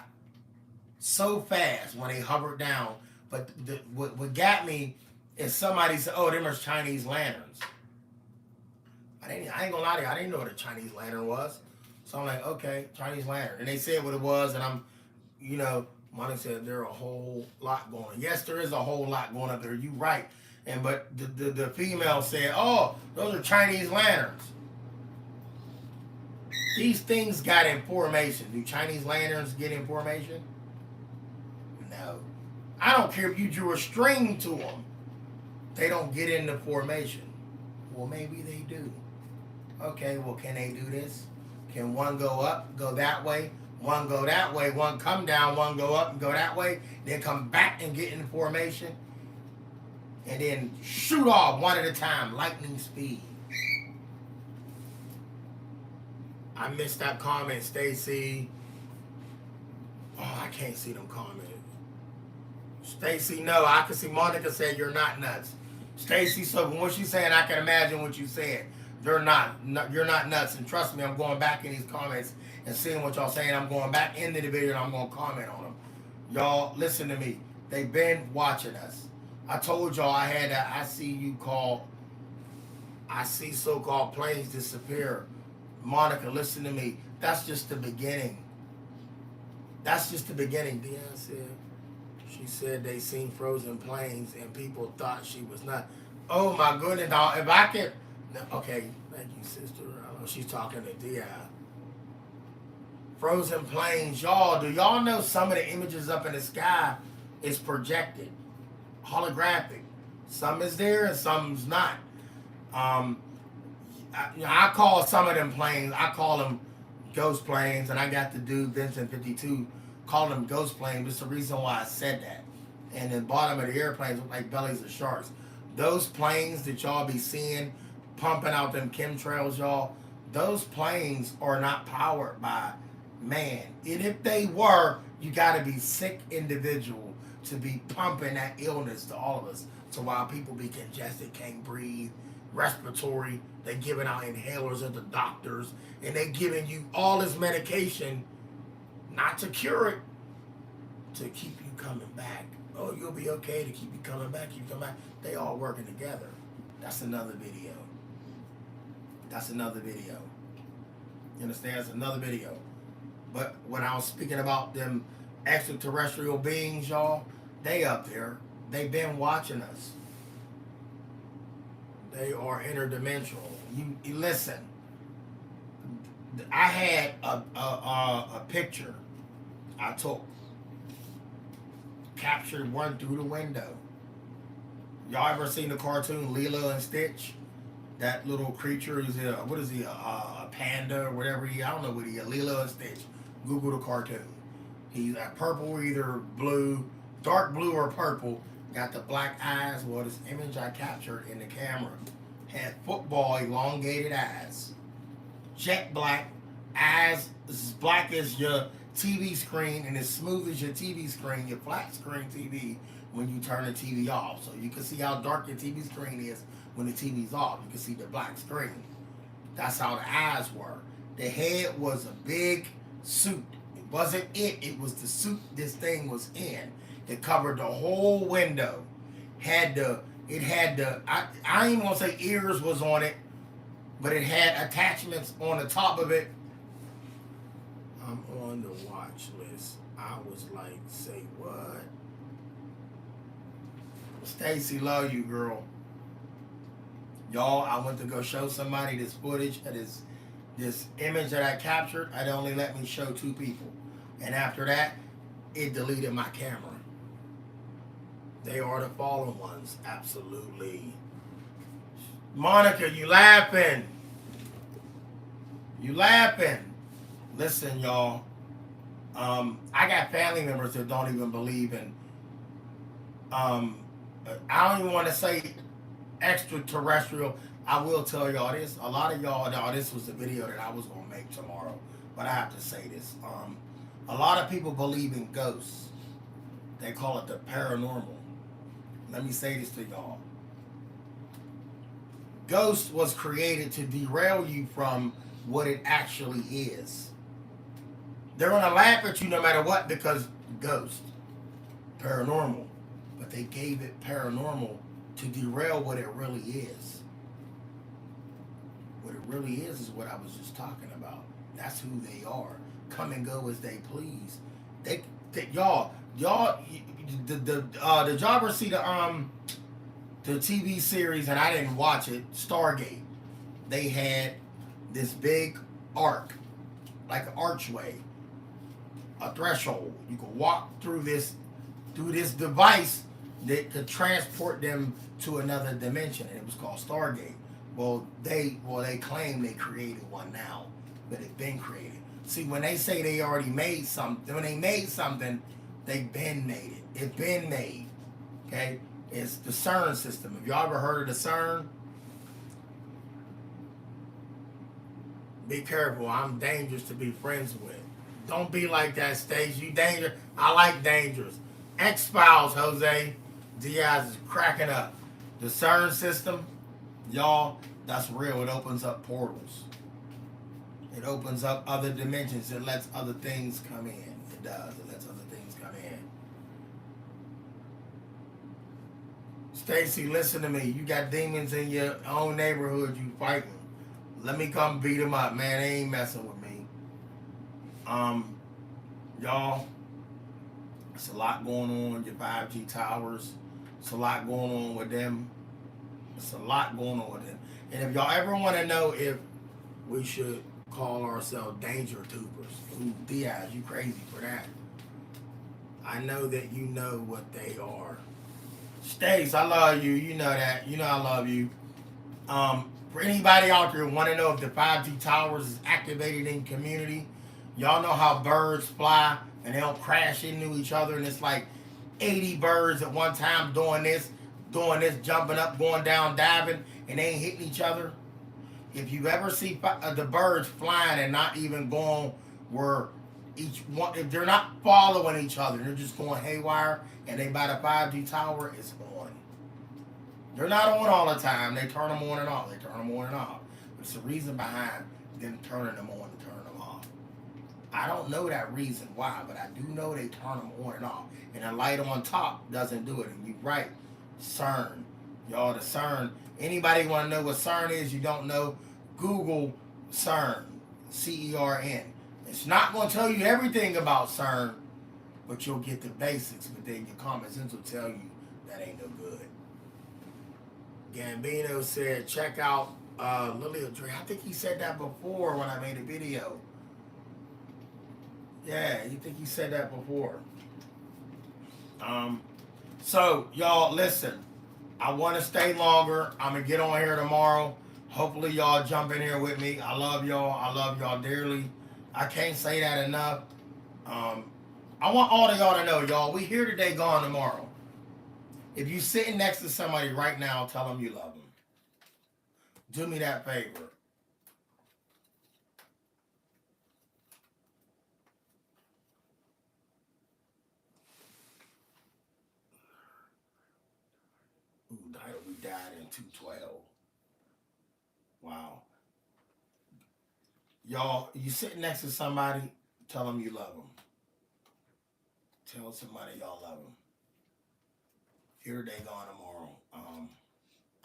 so fast when they hovered down. But what got me is somebody said, "Oh, them are Chinese lanterns." I ain't gonna lie to you, I didn't know what a Chinese lantern was. So I'm like, okay, Chinese lantern. And they said what it was, and I'm, Monica said there are a whole lot going on. Yes, there is a whole lot going up there. You right. And but the female said, "Oh, those are Chinese lanterns." These things got information. Do Chinese lanterns get information? No. I don't care if you drew a string to them. They don't get into formation. Well, maybe they do. Okay, well, can they do this? Can one go up, go that way? One go that way, one come down, one go up and go that way, then come back and get in formation? And then shoot off one at a time, lightning speed. I missed that comment, Stacy. Oh, I can't see them comments. Stacy, no, I can see Monica said you're not nuts. Stacy, so from what she's saying, I can imagine what you said. You're not nuts. And trust me, I'm going back in these comments and seeing what y'all saying. I'm going back into the video and I'm going to comment on them. Y'all, listen to me. They've been watching us. I told y'all I had that I see so-called planes disappear. Monica, listen to me. That's just the beginning. That's just the beginning. Deanna said. She said they seen frozen planes and people thought she was not. Oh my goodness, dog. If I could. Okay, thank you, sister. I know she's talking to Di. Frozen planes, y'all. Do y'all know some of the images up in the sky is projected, holographic? Some is there and some's not. I call some of them planes. I call them ghost planes, and I got the dude Vincent 52 calling them ghost planes. It's the reason why I said that. And the bottom of the airplanes look like bellies of sharks. Those planes that y'all be seeing pumping out them chemtrails, y'all, those planes are not powered by man. And if they were, you got to be sick individual to be pumping that illness to all of us. So while people be congested, can't breathe, respiratory, they giving out inhalers at the doctors, and they giving you all this medication, not to cure it, to keep you coming back. Oh, you'll be okay, to keep you coming back, keep you coming back. They all working together. That's another video. That's another video. You understand? That's another video. But when I was speaking about them extraterrestrial beings, y'all, they up there. They've been watching us. They are interdimensional. You listen. I had a picture I took, captured one through the window. Y'all ever seen the cartoon Lilo and Stitch? That little creature is what is he? A panda or whatever he? I don't know what he. Lilo and Stitch. Google the cartoon. He's a purple, either blue, dark blue or purple. Got the black eyes. Well, this image I captured in the camera had football elongated eyes, jet black eyes, as black as your TV screen and as smooth as your TV screen, your flat screen TV when you turn the TV off. So you can see how dark your TV screen is when the TV's off. You can see the black screen. That's how the eyes were. The head was a big suit. It wasn't it. It was the suit this thing was in. It covered the whole window. It had the I ain't even gonna say ears was on it, but it had attachments on the top of it. I'm on the watch list. I was like, say what? Stacy, love you, girl. Y'all, I went to go show somebody this footage of this image that I captured. It only let me show 2 people. And after that, it deleted my camera. They are the fallen ones, absolutely. Monica, you laughing? You laughing? Listen, y'all. I got family members that don't even believe in. I don't even want to say extraterrestrial. I will tell y'all this. A lot of y'all, now this was the video that I was gonna make tomorrow, but I have to say this. A lot of people believe in ghosts. They call it the paranormal. Let me say this to y'all. Ghost was created to derail you from what it actually is. They're gonna laugh at you no matter what because ghost, paranormal. But they gave it paranormal to derail what it really is. What it really is what I was just talking about. That's who they are. Come and go as they please. Y'all, did y'all ever see the TV series? And I didn't watch it. Stargate. They had this big arc, like an archway, a threshold. You could walk through this device that could transport them to another dimension, and it was called Stargate. Well, they claim they created one now, but it's been created. See, when they say they already made something, when they made something, they've been made it. It's been made. Okay? It's the CERN system. Have y'all ever heard of the CERN? Be careful. I'm dangerous to be friends with. Don't be like that, Stacey. You dangerous. I like dangerous. X-Files, Jose. Diaz is cracking up. The CERN system, y'all, that's real. It opens up portals. It opens up other dimensions. It lets other things come in. It does. It lets other things come in. Stacy, listen to me. You got demons in your own neighborhood you fighting. Let me come beat them up, man. They ain't messing with me. Y'all, it's a lot going on. Your 5G towers. It's a lot going on with them. It's a lot going on with them. And if y'all ever want to know if we should call ourselves danger tubers, ooh, Diaz, you crazy for that. I know that you know what they are. Stace, I love you. You know that. You know I love you. For anybody out there who want to know if the 5G towers is activated in community, y'all know how birds fly and they don't crash into each other, and it's like 80 birds at one time doing this, jumping up, going down, diving, and they ain't hitting each other. If you ever see the birds flying and not even going where each one, if they're not following each other, they're just going haywire, and they by the 5G tower, it's on. They're not on all the time. They turn them on and off. It's the reason behind them turning them on and turning them off. I don't know that reason why, but I do know they turn them on and off. And the light on top doesn't do it. And you're right. CERN. Y'all, the CERN. Anybody want to know what CERN is? You don't know? Google CERN. CERN. It's not going to tell you everything about CERN, but you'll get the basics. But then your common sense will tell you that ain't no good. Gambino said, check out Lily Dre. I think he said that before when I made a video. Yeah, you think he said that before. So, y'all, listen. I want to stay longer. I'm going to get on here tomorrow. Hopefully y'all jump in here with me. I love y'all. I love y'all dearly. I can't say that enough. Um, I want all of y'all to know, y'all, we here today, gone tomorrow. If you sitting next to somebody right now, tell them you love them. Do me that favor. Ooh, we died in 212. Wow. Y'all, you sitting next to somebody, tell them you love them. Tell somebody y'all love them. Here today, gone tomorrow.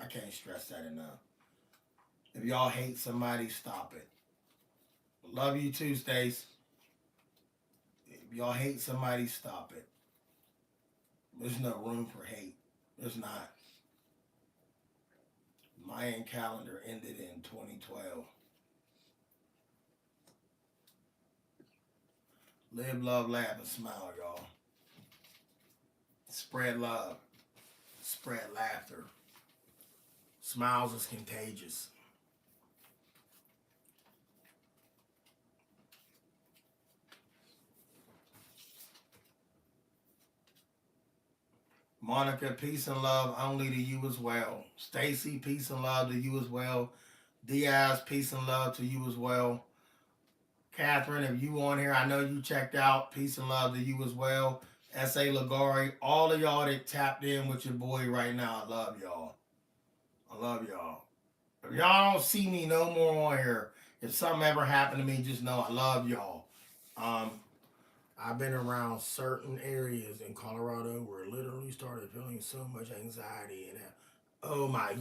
I can't stress that enough. If y'all hate somebody, stop it. Love you too, Stace. If y'all hate somebody, stop it. There's no room for hate. There's not. Mayan calendar ended in 2012. Live, love, laugh, and smile, y'all. Spread love. Spread laughter. Smiles is contagious. Monica, peace and love only to you as well. Stacy, peace and love to you as well. Diaz, peace and love to you as well. Catherine, if you on here, I know you checked out. Peace and love to you as well. S.A. Lagari, all of y'all that tapped in with your boy right now, I love y'all. I love y'all. If y'all don't see me no more on here, if something ever happened to me, just know I love y'all. I've been around certain areas in Colorado where I literally started feeling so much anxiety and oh my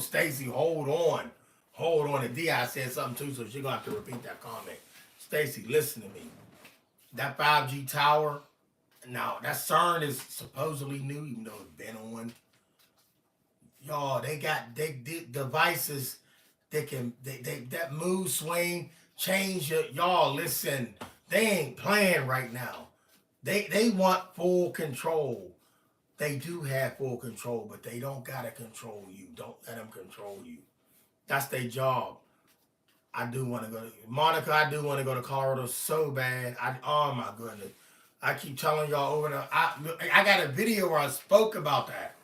Stacy, hold on. And Di said something too, so she's gonna have to repeat that comment. Stacy, listen to me. That 5G tower, now that CERN is supposedly new, even though it's been on. Y'all, they got devices that move, swing, change your y'all. Listen, they ain't playing right now. They want full control. They do have full control, but they don't gotta control you. Don't let them control you. That's their job. I do want to go to Monica. I do want to go to Colorado so bad. Oh my goodness. I keep telling y'all over there. I got a video where I spoke about that.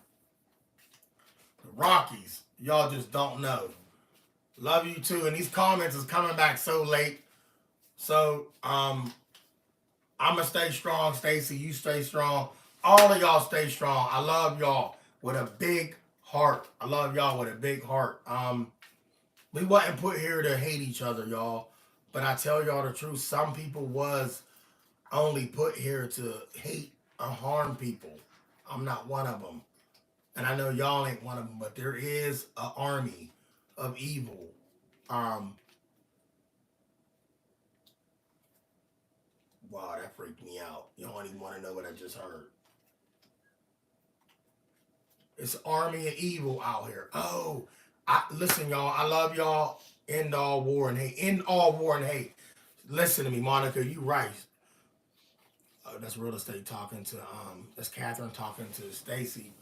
The Rockies. Y'all just don't know. Love you too. And these comments is coming back so late. So I'ma stay strong, Stacy. You stay strong. All of y'all stay strong. I love y'all with a big heart. I love y'all with a big heart. We wasn't put here to hate each other, y'all. But I tell y'all the truth, some people was only put here to hate and harm people. I'm not one of them. And I know y'all ain't one of them, but there is an army of evil. Wow, that freaked me out. You don't even want to know what I just heard. It's an army of evil out here. Oh, listen, y'all. I love y'all. End all war and hate. End all war and hate. Listen to me, Monica. You right. That's real estate talking to that's Catherine talking to Stacy.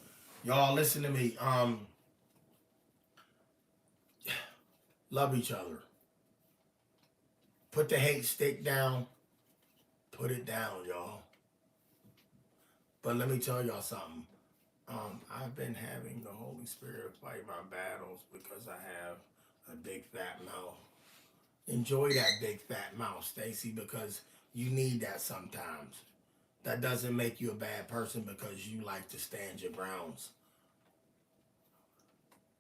Y'all listen to me. Love each other. Put the hate stick down. Put it down, y'all. But let me tell y'all something. I've been having the Holy Spirit fight my battles because I have a big fat mouth. Enjoy that big fat mouth, Stacy, because you need that sometimes. That doesn't make you a bad person because you like to stand your grounds.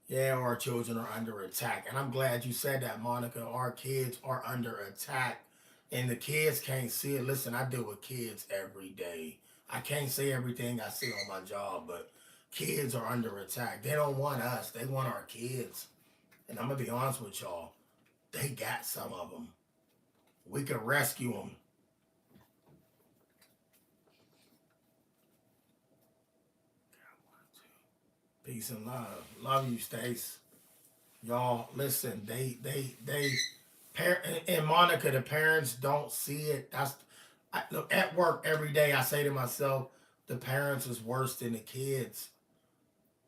Yeah, our children are under attack. And I'm glad you said that, Monica. Our kids are under attack. And the kids can't see it. Listen, I deal with kids every day. I can't say everything I see on my job, but kids are under attack. They don't want us. They want our kids. And I'm going to be honest with y'all. They got some of them. We can rescue them. Peace and love. Love you, Stace. Y'all, listen. And Monica, the parents don't see it. Look, at work every day. I say to myself, the parents is worse than the kids.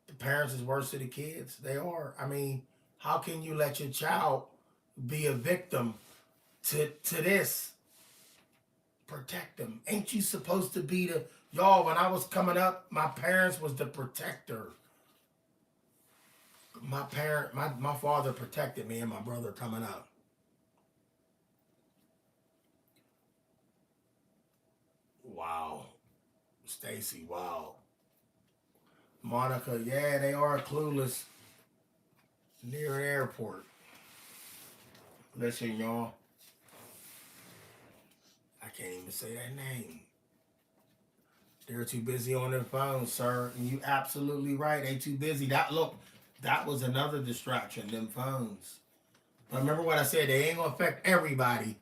The parents is worse than the kids. They are. I mean, How can you let your child be a victim to this? Protect them. Ain't you supposed to be the y'all? When I was coming up, my parents was the protector. My father protected me and my brother coming up. Wow, Stacy. Wow, Monica. Yeah, they are clueless near an airport. Listen, y'all. I can't even say that name. They're too busy on their phones, sir. And you absolutely right. They too busy. That was another distraction, them phones. But remember what I said, they ain't gonna affect everybody.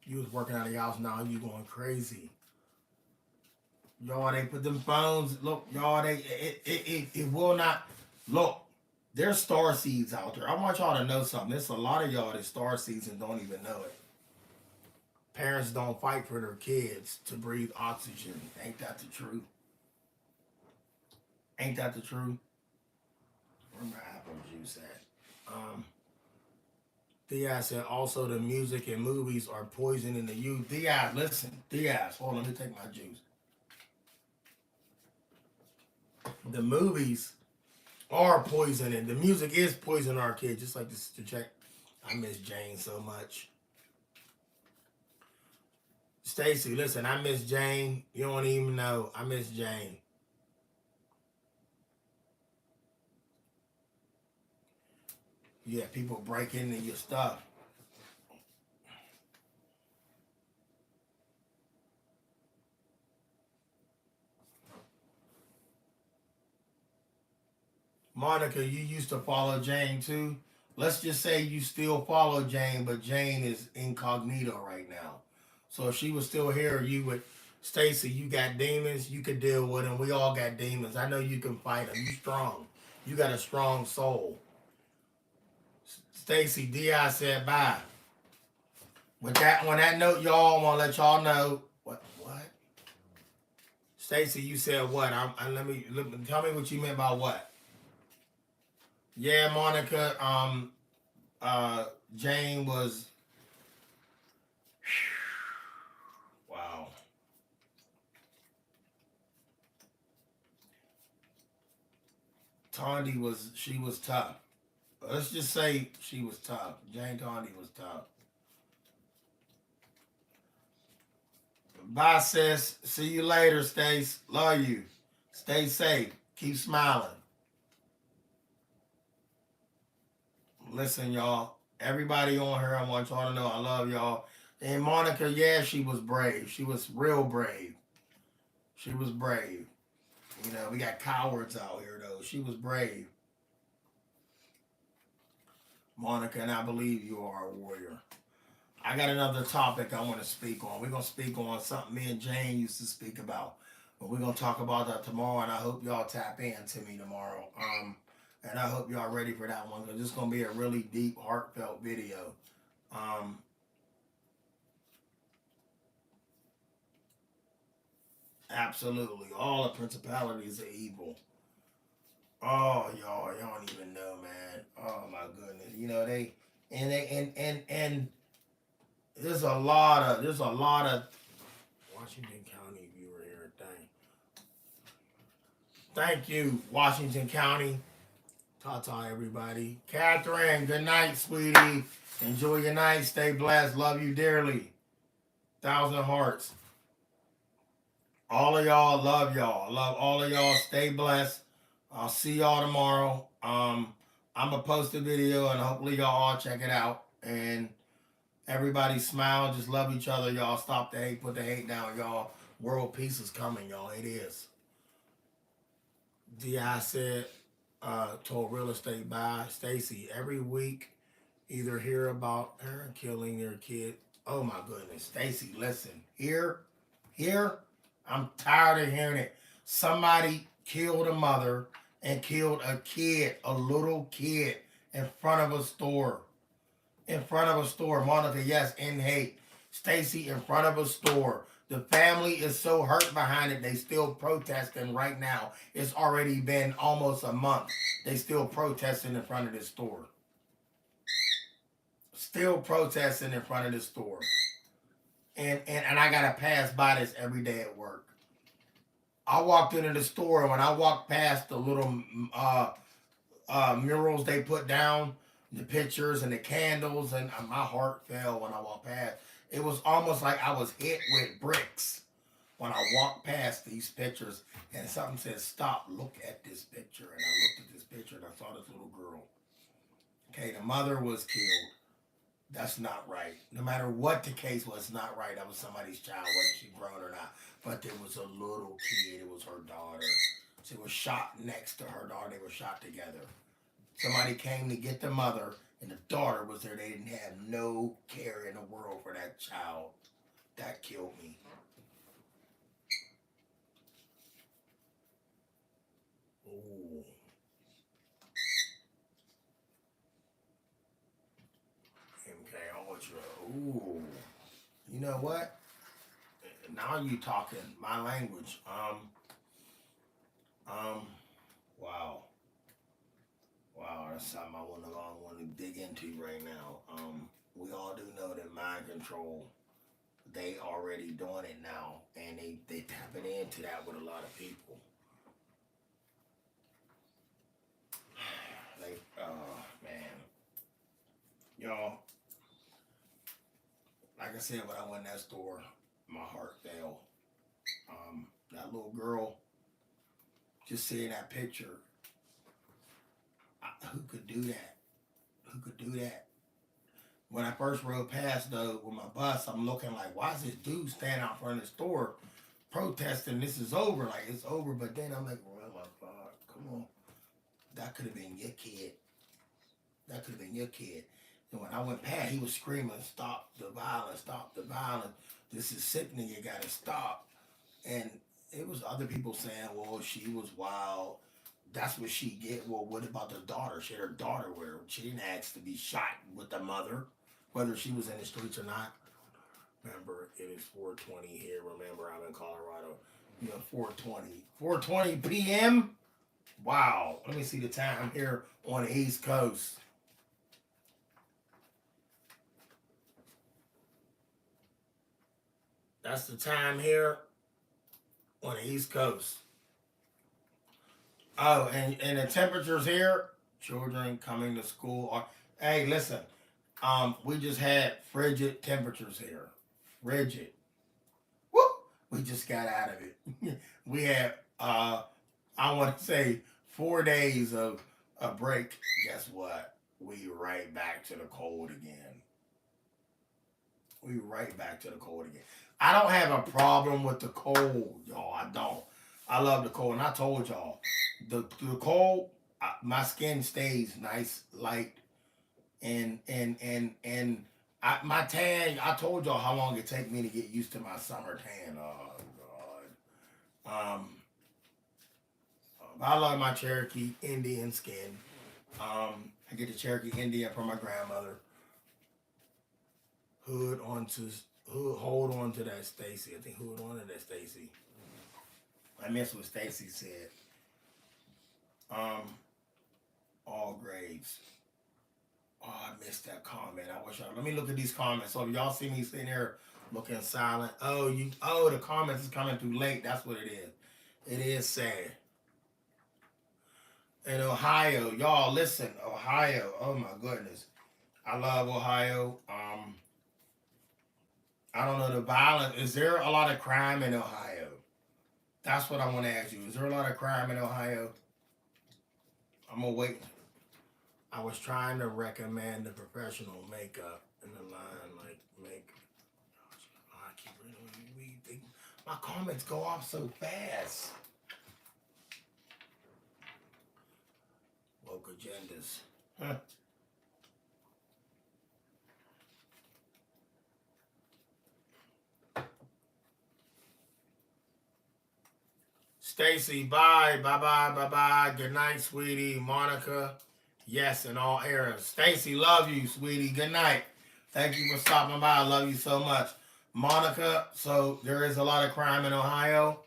You was working out of your house, now you going crazy. Y'all, they put them phones, look, y'all, it will not, look, there's star seeds out there. I want y'all to know something. There's a lot of y'all that star seeds and don't even know it. Parents don't fight for their kids to breathe oxygen. Ain't that the truth? Ain't that the truth? Where my apple juice at? Diaz said also the music and movies are poisoning the youth. Diaz, listen. Diaz, hold on, let me take my juice. The movies are poisoning. The music is poisoning our kids. Just like this to check. I miss Jane so much. Stacy, listen, I miss Jane. You don't even know. I miss Jane. Yeah, people break into your stuff. Monica, you used to follow Jane too. Let's just say you still follow Jane, but Jane is incognito right now. So if she was still here, you would, Stacy, you got demons, you could deal with them. We all got demons. I know you can fight them. You strong. You got a strong soul. Stacy, Di said bye. With that, on that note, y'all, I want to let y'all know what? Stacy, you said what? Let me tell me what you meant by what. Yeah, Monica. Jane was. Wow. She was tough. Let's just say she was tough. Jane Tondi was tough. Bye, sis. See you later, Stace. Love you. Stay safe. Keep smiling. Listen, y'all. Everybody on her, I want y'all to know I love y'all. And Monica, yeah, she was brave. She was real brave. She was brave. You know, we got cowards out here, though. She was brave. Monica, and I believe you are a warrior. I got another topic I want to speak on. We're going to speak on something me and Jane used to speak about. But we're going to talk about that tomorrow, and I hope y'all tap in to me tomorrow. And I hope y'all ready for that one, because it's going to be a really deep, heartfelt video. Absolutely. All the principalities are evil. Oh, y'all don't even know, man. Oh my goodness. You know, and there's a lot of Washington County viewer here. Thank you, Washington County. Ta-ta, everybody. Catherine, good night, sweetie. Enjoy your night. Stay blessed. Love you dearly. 1,000 hearts. All of y'all, love y'all. Love all of y'all. Stay blessed. I'll see y'all tomorrow. I'm gonna post a video and hopefully y'all all check it out. And everybody smile, just love each other, y'all. Stop the hate, put the hate down, y'all. World peace is coming, y'all. It is. Di said, told real estate bye. Stacy, every week, either hear about parent killing their kid. Oh my goodness, Stacy, listen. Here, I'm tired of hearing it. Somebody killed a mother and killed a kid, a little kid, in front of a store. In front of a store. Monica, yes, in hate. Stacy, in front of a store. The family is so hurt behind it, they still protesting right now. It's already been almost a month. They still protesting in front of this store. Still protesting in front of this store. And I gotta pass by this every day at work. I walked into the store, and when I walked past the little murals they put down, the pictures and the candles, and my heart fell when I walked past. It was almost like I was hit with bricks when I walked past these pictures, and something said, "Stop, look at this picture." And I looked at this picture, and I saw this little girl. Okay, the mother was killed. That's not right. No matter what the case was, not right. That was somebody's child, whether she grown or not. But there was a little kid. It was her daughter. She was shot next to her daughter. They were shot together. Somebody came to get the mother, and the daughter was there. They didn't have no care in the world for that child. That killed me. Ooh. MK Ultra. Ooh. You know what? Now you talking my language. Wow. Wow, that's something I want to dig into right now. We all do know that mind control, they already doing it now, and they tapping into that with a lot of people. Like, man, y'all. Like I said, when I went in that store, my heart fell. That little girl, just seeing that picture, who could do that? Who could do that? When I first rode past though with my bus, I'm looking like, why is this dude standing out front of the store protesting? This is over, like it's over. But then I'm like, well, my God, come on, that could have been your kid. That could have been your kid. And when I went past, he was screaming, "Stop the violence! Stop the violence! This is sickening. You gotta stop." And it was other people saying, "Well, she was wild. That's what she get." Well, what about the daughter? She had her daughter with her. She didn't ask to be shot with the mother, whether she was in the streets or not. Remember, it is 4:20 here. Remember, I'm in Colorado. 4:20. 4:20 p.m. Wow. Let me see the time here on the East Coast. That's the time here on the East Coast. Oh, and the temperatures here, children coming to school are, hey, listen, we just had frigid temperatures here. Frigid. Woo! We just got out of it. We had I want to say 4 days of a break. Guess what? We right back to the cold again. We right back to the cold again. I don't have a problem with the cold, y'all. I don't. I love the cold, and I told y'all the cold. My skin stays nice, light, and my tan. I told y'all how long it take me to get used to my summer tan. Oh God. I love my Cherokee Indian skin. I get the Cherokee Indian from my grandmother. Hood onto hold on to that, Stacy. I think hood on to that, Stacy. I miss what Stacy said. Um, all grades. Oh, I missed that comment. I wish let me look at these comments. So if y'all see me sitting here looking silent, the comments is coming too late. That's what it is. It is sad. In Ohio, y'all listen, Ohio. Oh my goodness. I love Ohio. I don't know the violence. Is there a lot of crime in Ohio? That's what I want to ask you. Is there a lot of crime in Ohio? I'm gonna wait. I was trying to recommend the professional makeup in the line, like make. Oh, I keep reading. My comments go off so fast. Woke agendas. Huh. Stacy, bye, bye, bye, bye, bye. Good night, sweetie. Monica, yes, in all eras. Stacy, love you, sweetie. Good night. Thank you for stopping by. I love you so much. Monica, so there is a lot of crime in Ohio.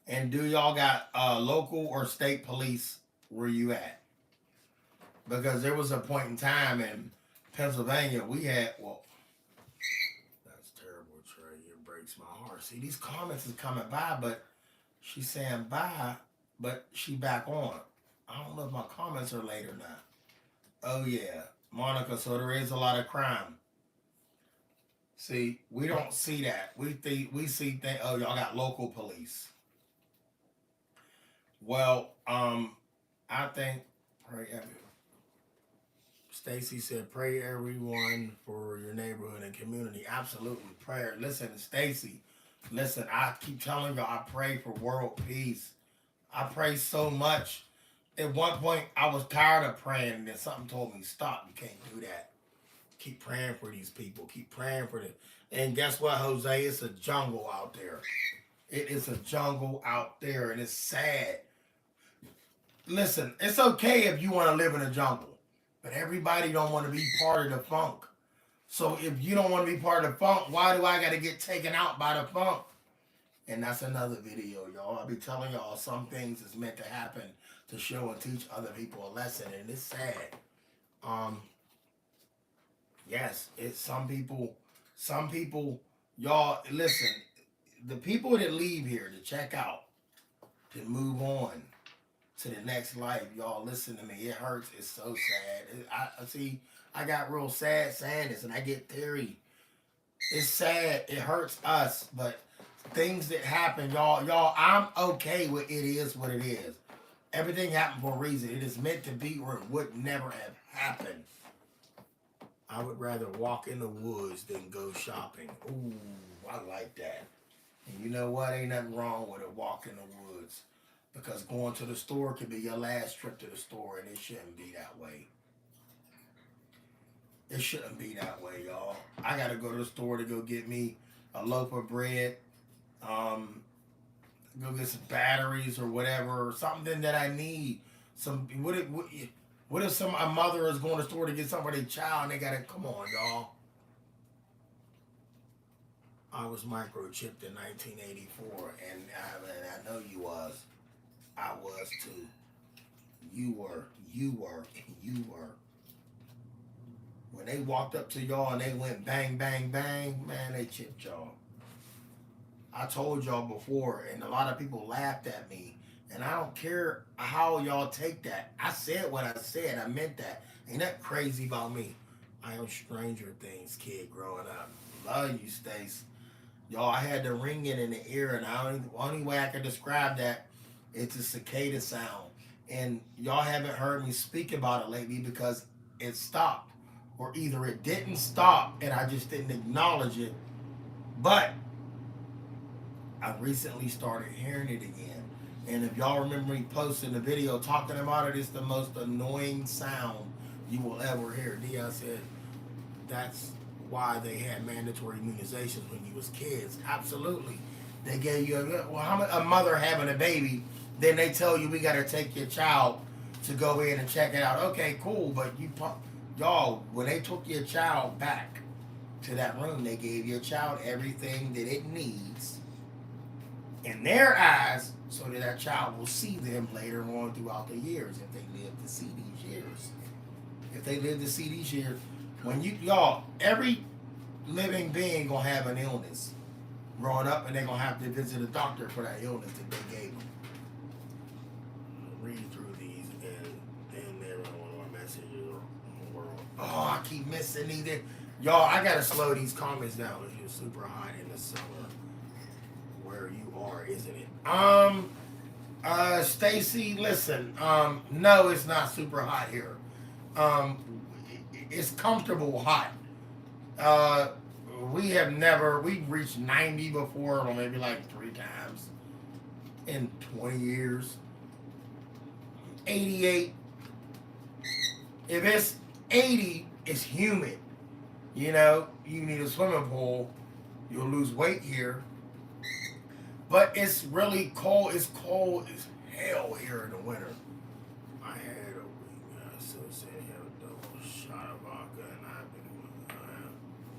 And do y'all got local or state police where you at? Because there was a point in time in Pennsylvania we had, well, that's terrible, Trey. It breaks my heart. See, these comments is coming by, but she's saying bye, but she back on. I don't know if my comments are late or not. Oh yeah, Monica. So there is a lot of crime. See, we don't see that. We see things. Oh, y'all got local police. Well, I think pray every. Stacy said, "Pray everyone for your neighborhood and community." Absolutely, prayer. Listen, Stacy. Listen, I keep telling y'all, I pray for world peace. I pray so much. At one point, I was tired of praying, and then something told me, "Stop. You can't do that. Keep praying for these people. Keep praying for them." And guess what, Jose? It's a jungle out there. It is a jungle out there, and it's sad. Listen, it's okay if you want to live in a jungle, but everybody don't want to be part of the funk. So if you don't want to be part of the funk, why do I got to get taken out by the funk? And that's another video, y'all. I'll be telling y'all some things is meant to happen to show and teach other people a lesson, and it's sad. Um, yes, it's some people, y'all. Listen, the people that leave here to check out, to move on to the next life, y'all. Listen to me. It hurts. It's so sad. I see. I got real sad saying this, and I get teary. It's sad. It hurts us, but things that happen, y'all. I'm okay with it is what it is. Everything happened for a reason. It is meant to be, or it would never have happened. I would rather walk in the woods than go shopping. Ooh, I like that. And you know what? Ain't nothing wrong with a walk in the woods. Because going to the store could be your last trip to the store, and it shouldn't be that way. It shouldn't be that way, y'all. I gotta go to the store to go get me a loaf of bread, um, go get some batteries or whatever, or something that I need. Some what if some a mother is going to the store to get something for their child and they gotta come on, y'all. I was microchipped in 1984, and I know you was. I was too. You were. You were. You were. When they walked up to y'all and they went bang, bang, bang, man, they chipped y'all. I told y'all before, and a lot of people laughed at me. And I don't care how y'all take that. I said what I said. I meant that. Ain't that crazy about me? I am Stranger Things kid growing up. Love you, Stace. Y'all, I had the ringing in the ear, and the only way I can describe that is a cicada sound. And y'all haven't heard me speak about it lately because it stopped. Or either it didn't stop and I just didn't acknowledge it, but I recently started hearing it again. And if y'all remember me posting the video talking about it, it's the most annoying sound you will ever hear. Dia said that's why they had mandatory immunizations when you was kids. Absolutely. They gave you a mother having a baby, then they tell you we got to take your child to go in and check it out. Okay, cool, but y'all, when they took your child back to that room, they gave your child everything that it needs in their eyes so that child will see them later on throughout the years if they live to see these years. If they live to see these years, when y'all, every living being gonna have an illness growing up, and they're gonna have to visit a doctor for that illness that they gave them. Read through these and they're one of my messages in the world. Oh, I keep missing these. Y'all, I gotta slow these comments down. It's super hot in the summer where you are, isn't it? Stacy, listen. No, it's not super hot here. Um, it's comfortable hot. Uh, we've reached 90 before, or maybe like 3 times in 20 years. 88. If it's 80, it's humid. You know, you need a swimming pool. You'll lose weight here. But it's really cold. It's cold as hell here in the winter.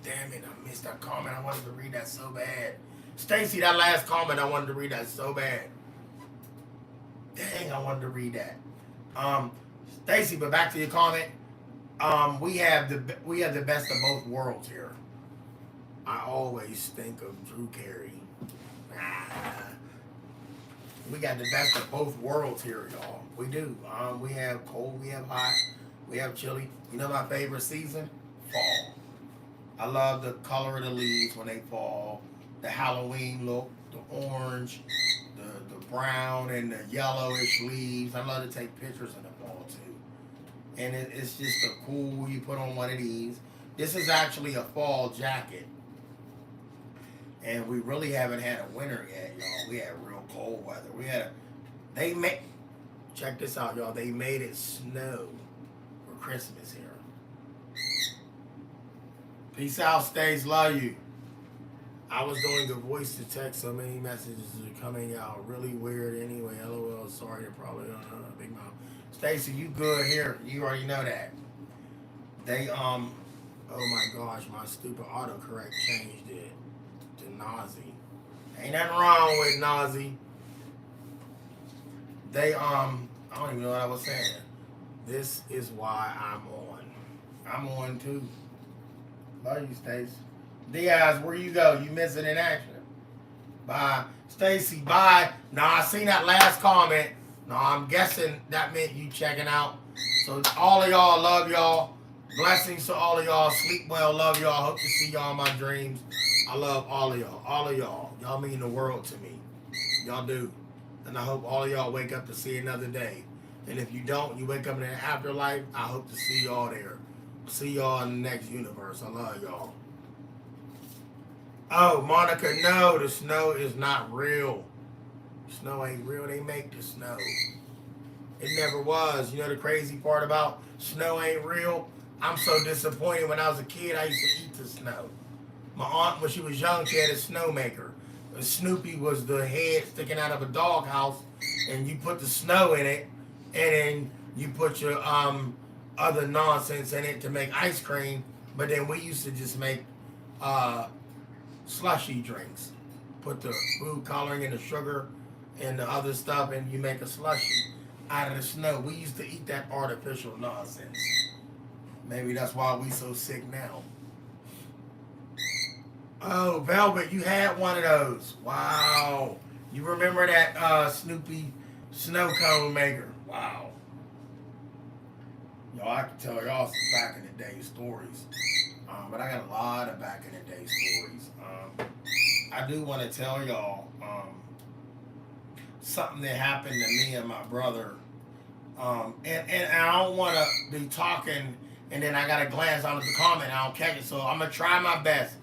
Damn it, I missed that comment. I wanted to read that so bad. Stacy, that last comment, I wanted to read that so bad. Dang, I wanted to read that. Um, Stacy, but back to your comment. We have the best of both worlds here. I always think of Drew Carey. Ah, we got the best of both worlds here, y'all. We do. We have cold, we have hot, we have chilly. You know my favorite season? Fall. I love the color of the leaves when they fall, the Halloween look, the orange, the brown and the yellowish leaves. I love to take pictures in the fall too. And it's just a cool. You put on one of these. This is actually a fall jacket, and we really haven't had a winter yet, y'all. We had real cold weather. They made check this out, y'all. They made it snow for Christmas here. Peace out, Stays. Love you. I was doing a voice to text. So many messages are coming out. Really weird. Anyway, LOL. Sorry, they're probably on a big mouth. Stacy, you good here? You already know that. They Oh my gosh, my stupid autocorrect changed it to Nazi. Ain't nothing wrong with Nazi. I don't even know what I was saying. This is why I'm on. I'm on too. Love you, Stacy. Diaz, where you go? You missing in action. Bye. Stacy, bye. Now I seen that last comment. Now I'm guessing that meant you checking out. So all of y'all, love y'all. Blessings to all of y'all. Sleep well. Love y'all. Hope to see y'all in my dreams. I love all of y'all. All of y'all. Y'all mean the world to me. Y'all do. And I hope all of y'all wake up to see another day. And if you don't, you wake up in the afterlife, I hope to see y'all there. See y'all in the next universe. I love y'all. Oh, Monica, no, the snow is not real. Snow ain't real. They make the snow. It never was. You know the crazy part about snow ain't real? I'm so disappointed. When I was a kid, I used to eat the snow. My aunt, when she was young, she had a snowmaker. Snoopy was the head sticking out of a doghouse, and you put the snow in it, and then you put your other nonsense in it to make ice cream. But then we used to just make slushy drinks. Put the food coloring and the sugar and the other stuff, and you make a slushy out of the snow. We used to eat that artificial nonsense. Maybe that's why we so sick now. Oh, Velvet, you had one of those. Wow. You remember that Snoopy snow cone maker? Wow. Y'all, I can tell y'all some back in the day stories. But I got a lot of back in the day stories. I do want to tell y'all something that happened to me and my brother. And I don't want to be talking and then I got to glance out at the comment. I don't catch it. So I'm going to try my best.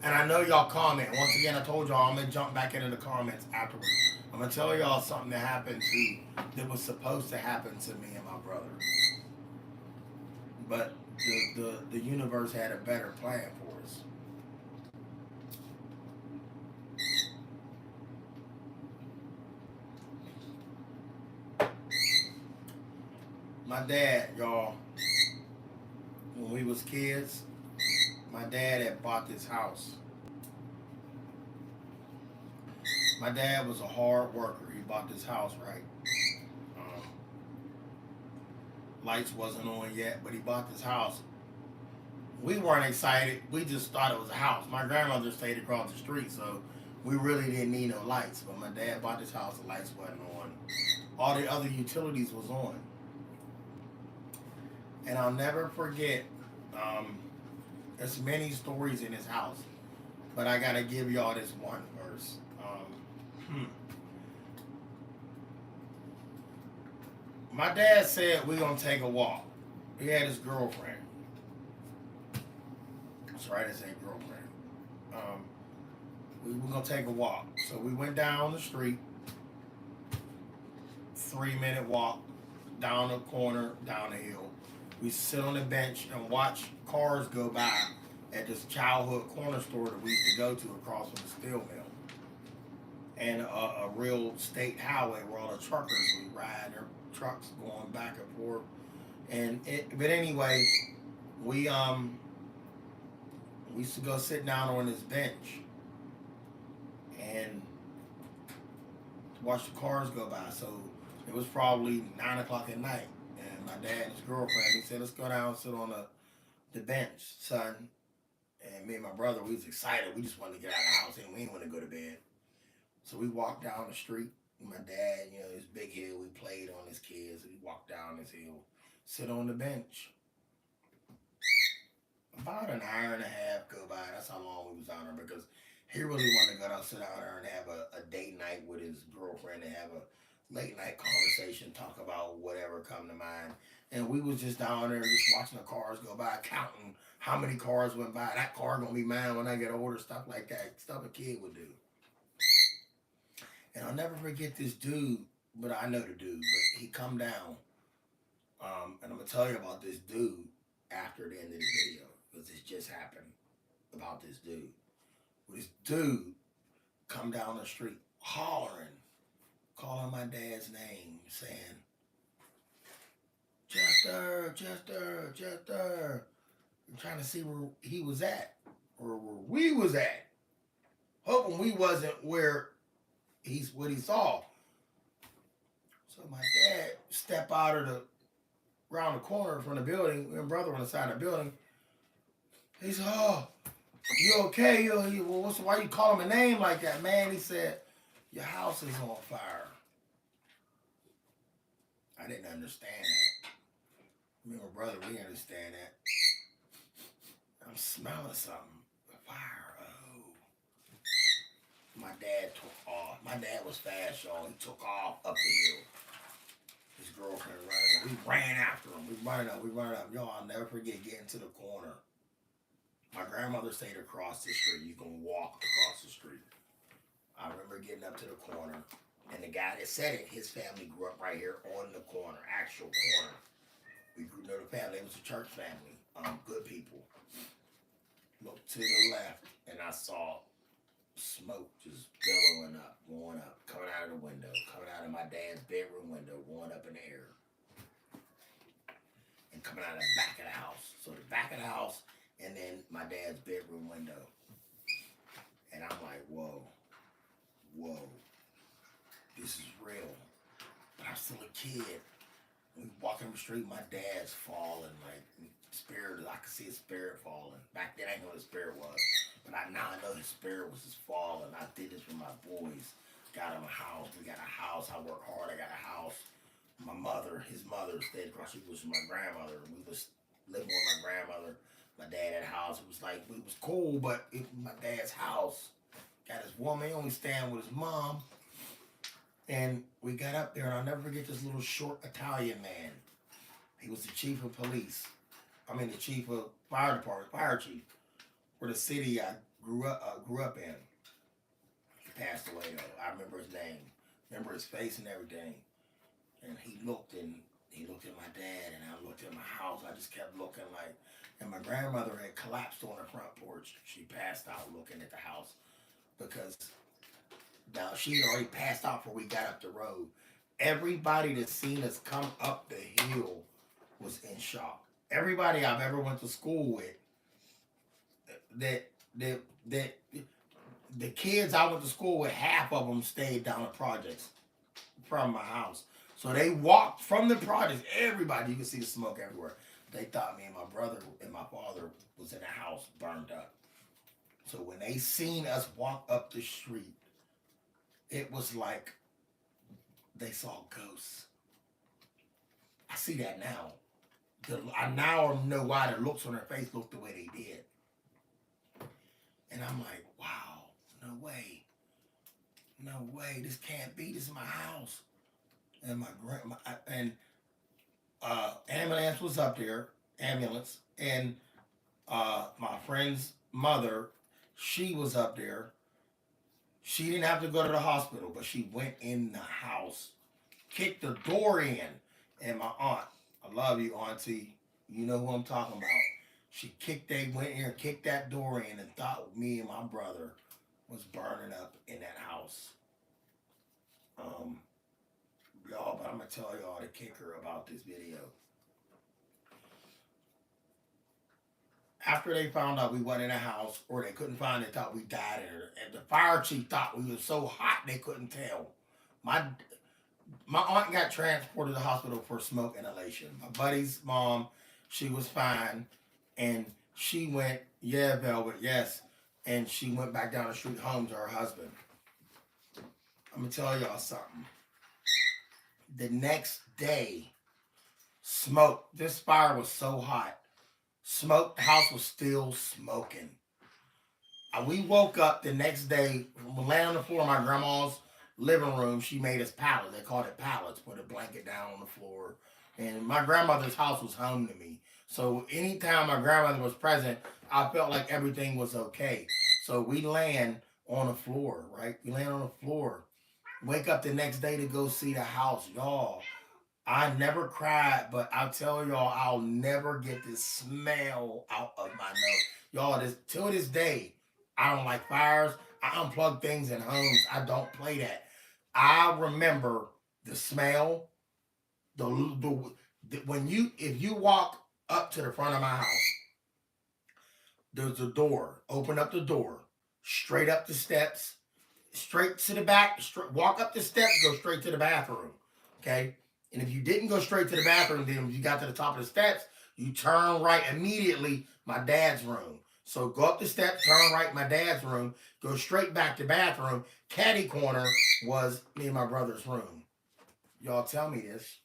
And I know y'all comment. Once again, I told y'all I'm going to jump back into the comments afterwards. I'm going to tell y'all something that happened that was supposed to happen to me and my brother. But the universe had a better plan for us. My dad, y'all, when we was kids, my dad had bought this house. My dad was a hard worker. He bought this house, right? Lights wasn't on yet, but he bought this house. We weren't excited. We just thought it was a house. My grandmother stayed across the street, so we really didn't need no lights. But my dad bought this house, the lights wasn't on. All the other utilities was on. And I'll never forget, there's many stories in this house, but I gotta give y'all this one verse. My dad said we're gonna take a walk. He had his girlfriend. That's right, I said girlfriend. We were gonna take a walk. So we went down the street, 3-minute walk, down the corner, down the hill. We sit on the bench and watch cars go by at this childhood corner store that we used to go to across from the steel mill. And a real state highway where all the truckers would ride their trucks going back and forth. But anyway, we We used to go sit down on this bench and watch the cars go by. So it was probably 9 o'clock at night, and my dad and his girlfriend, he said, "Let's go down and sit on the bench, son." And me and my brother, we was excited. We just wanted to get out of the house, and we didn't want to go to bed. So we walked down the street. My dad, this big hill, we played on as kids. We walked down this hill, sit on the bench. About an hour and a half go by. That's how long we was down there, because he really wanted to go down, sit down there and have a date night with his girlfriend and have a late night conversation, talk about whatever come to mind. And we was just down there just watching the cars go by, counting how many cars went by. That car gonna be mine when I get older, stuff like that. Stuff a kid would do. And I'll never forget this dude, but I know the dude, but he come down. And I'm gonna tell you about this dude after the end of the video, because this just happened about this dude. This dude come down the street hollering, calling my dad's name, saying, "Chester, Chester, Chester." I'm trying to see where he was at, or where we was at, hoping we wasn't where what he saw. So my dad stepped out of around the corner from the building. My brother on the side of the building. He said, "Oh, you okay? Well, why you call him a name like that, man?" He said, "Your house is on fire." I didn't understand that. Me and my brother, we understand that. I'm smelling something. Fire. Oh. My dad took off. My dad was fast, y'all. He took off up the hill. His girlfriend ran. We ran after him. We running up. Y'all, I'll never forget getting to the corner. My grandmother stayed across the street. You can walk across the street. I remember getting up to the corner, and the guy that said it, his family grew up right here on the corner, actual corner. We grew up the family. It was a church family. Good people. Looked to the left, and I saw smoke just billowing up, going up, coming out of the window, coming out of my dad's bedroom window, going up in the air, and coming out of the back of the house. So the back of the house, and then my dad's bedroom window. And I'm like, whoa, this is real. But I'm still a kid. We walking the street, my dad's falling, like spirit. I could see his spirit falling. Back then, I didn't know what his spirit was, but now I know his spirit was just falling. I did this for my boys. Got him a house. We got a house. I worked hard. I got a house. My mother, his mother, stayed across the street with my grandmother. We was living with my grandmother. My dad had a house. It was like, it was cool, but it was my dad's house. Got his woman. He only staying with his mom. And we got up there, and I'll never forget this little short Italian man. He was the chief of police. The chief of fire department, fire chief, for the city I grew up in. He passed away though. I remember his name, remember his face and everything. And he looked at my dad, and I looked at my house. I just kept looking like, and my grandmother had collapsed on the front porch. She passed out looking at the house, because now she had already passed out before we got up the road. Everybody that seen us come up the hill was in shock. Everybody I've ever went to school with, that the kids I went to school with, half of them stayed down the projects from my house. So they walked from the projects. Everybody, you can see the smoke everywhere. They thought me and my brother and my father was in a house burned up. So when they seen us walk up the street, it was like they saw ghosts. I see that now. I now know why the looks on their face looked the way they did. And I'm like, wow, no way. This can't be. This is my house. And my ambulance was up there, and my friend's mother, she was up there. She didn't have to go to the hospital, but she went in the house, kicked the door in, and my aunt, I love you, auntie, you know who I'm talking about. She went in and kicked that door in, and thought me and my brother was burning up in that house. Y'all, but I'm gonna tell y'all the kicker about this video. After they found out we went in the house, or they couldn't find it, they thought we died in it. And the fire chief thought we were so hot they couldn't tell. My my aunt got transported to the hospital for smoke inhalation. My buddy's mom, she was fine, and she went, yeah, Velvet, yes, and she went back down the street home to her husband. I'm gonna tell y'all something. The next day, smoke. This fire was so hot. Smoke. The house was still smoking. We woke up the next day, laying on the floor of my grandma's living room. She made us pallets. They called it pallets. Put a blanket down on the floor. And my grandmother's house was home to me. So anytime my grandmother was present, I felt like everything was okay. So we land on the floor, right? We land on the floor. Wake up the next day to go see the house. Y'all, I never cried, but I'll tell y'all, I'll never get this smell out of my nose. Y'all, this till this day, I don't like fires. I unplug things in homes. I don't play that. I remember the smell, the, the when you if you walk up to the front of my house, there's a door. Open up the door, straight up the steps, straight to the back. Walk up the steps, go straight to the bathroom. Okay. And if you didn't go straight to the bathroom, then when you got to the top of the steps, you turn right immediately. My dad's room. So go up the steps, turn right, my dad's room, go straight back to the bathroom. Caddy corner was me and my brother's room. Y'all tell me this.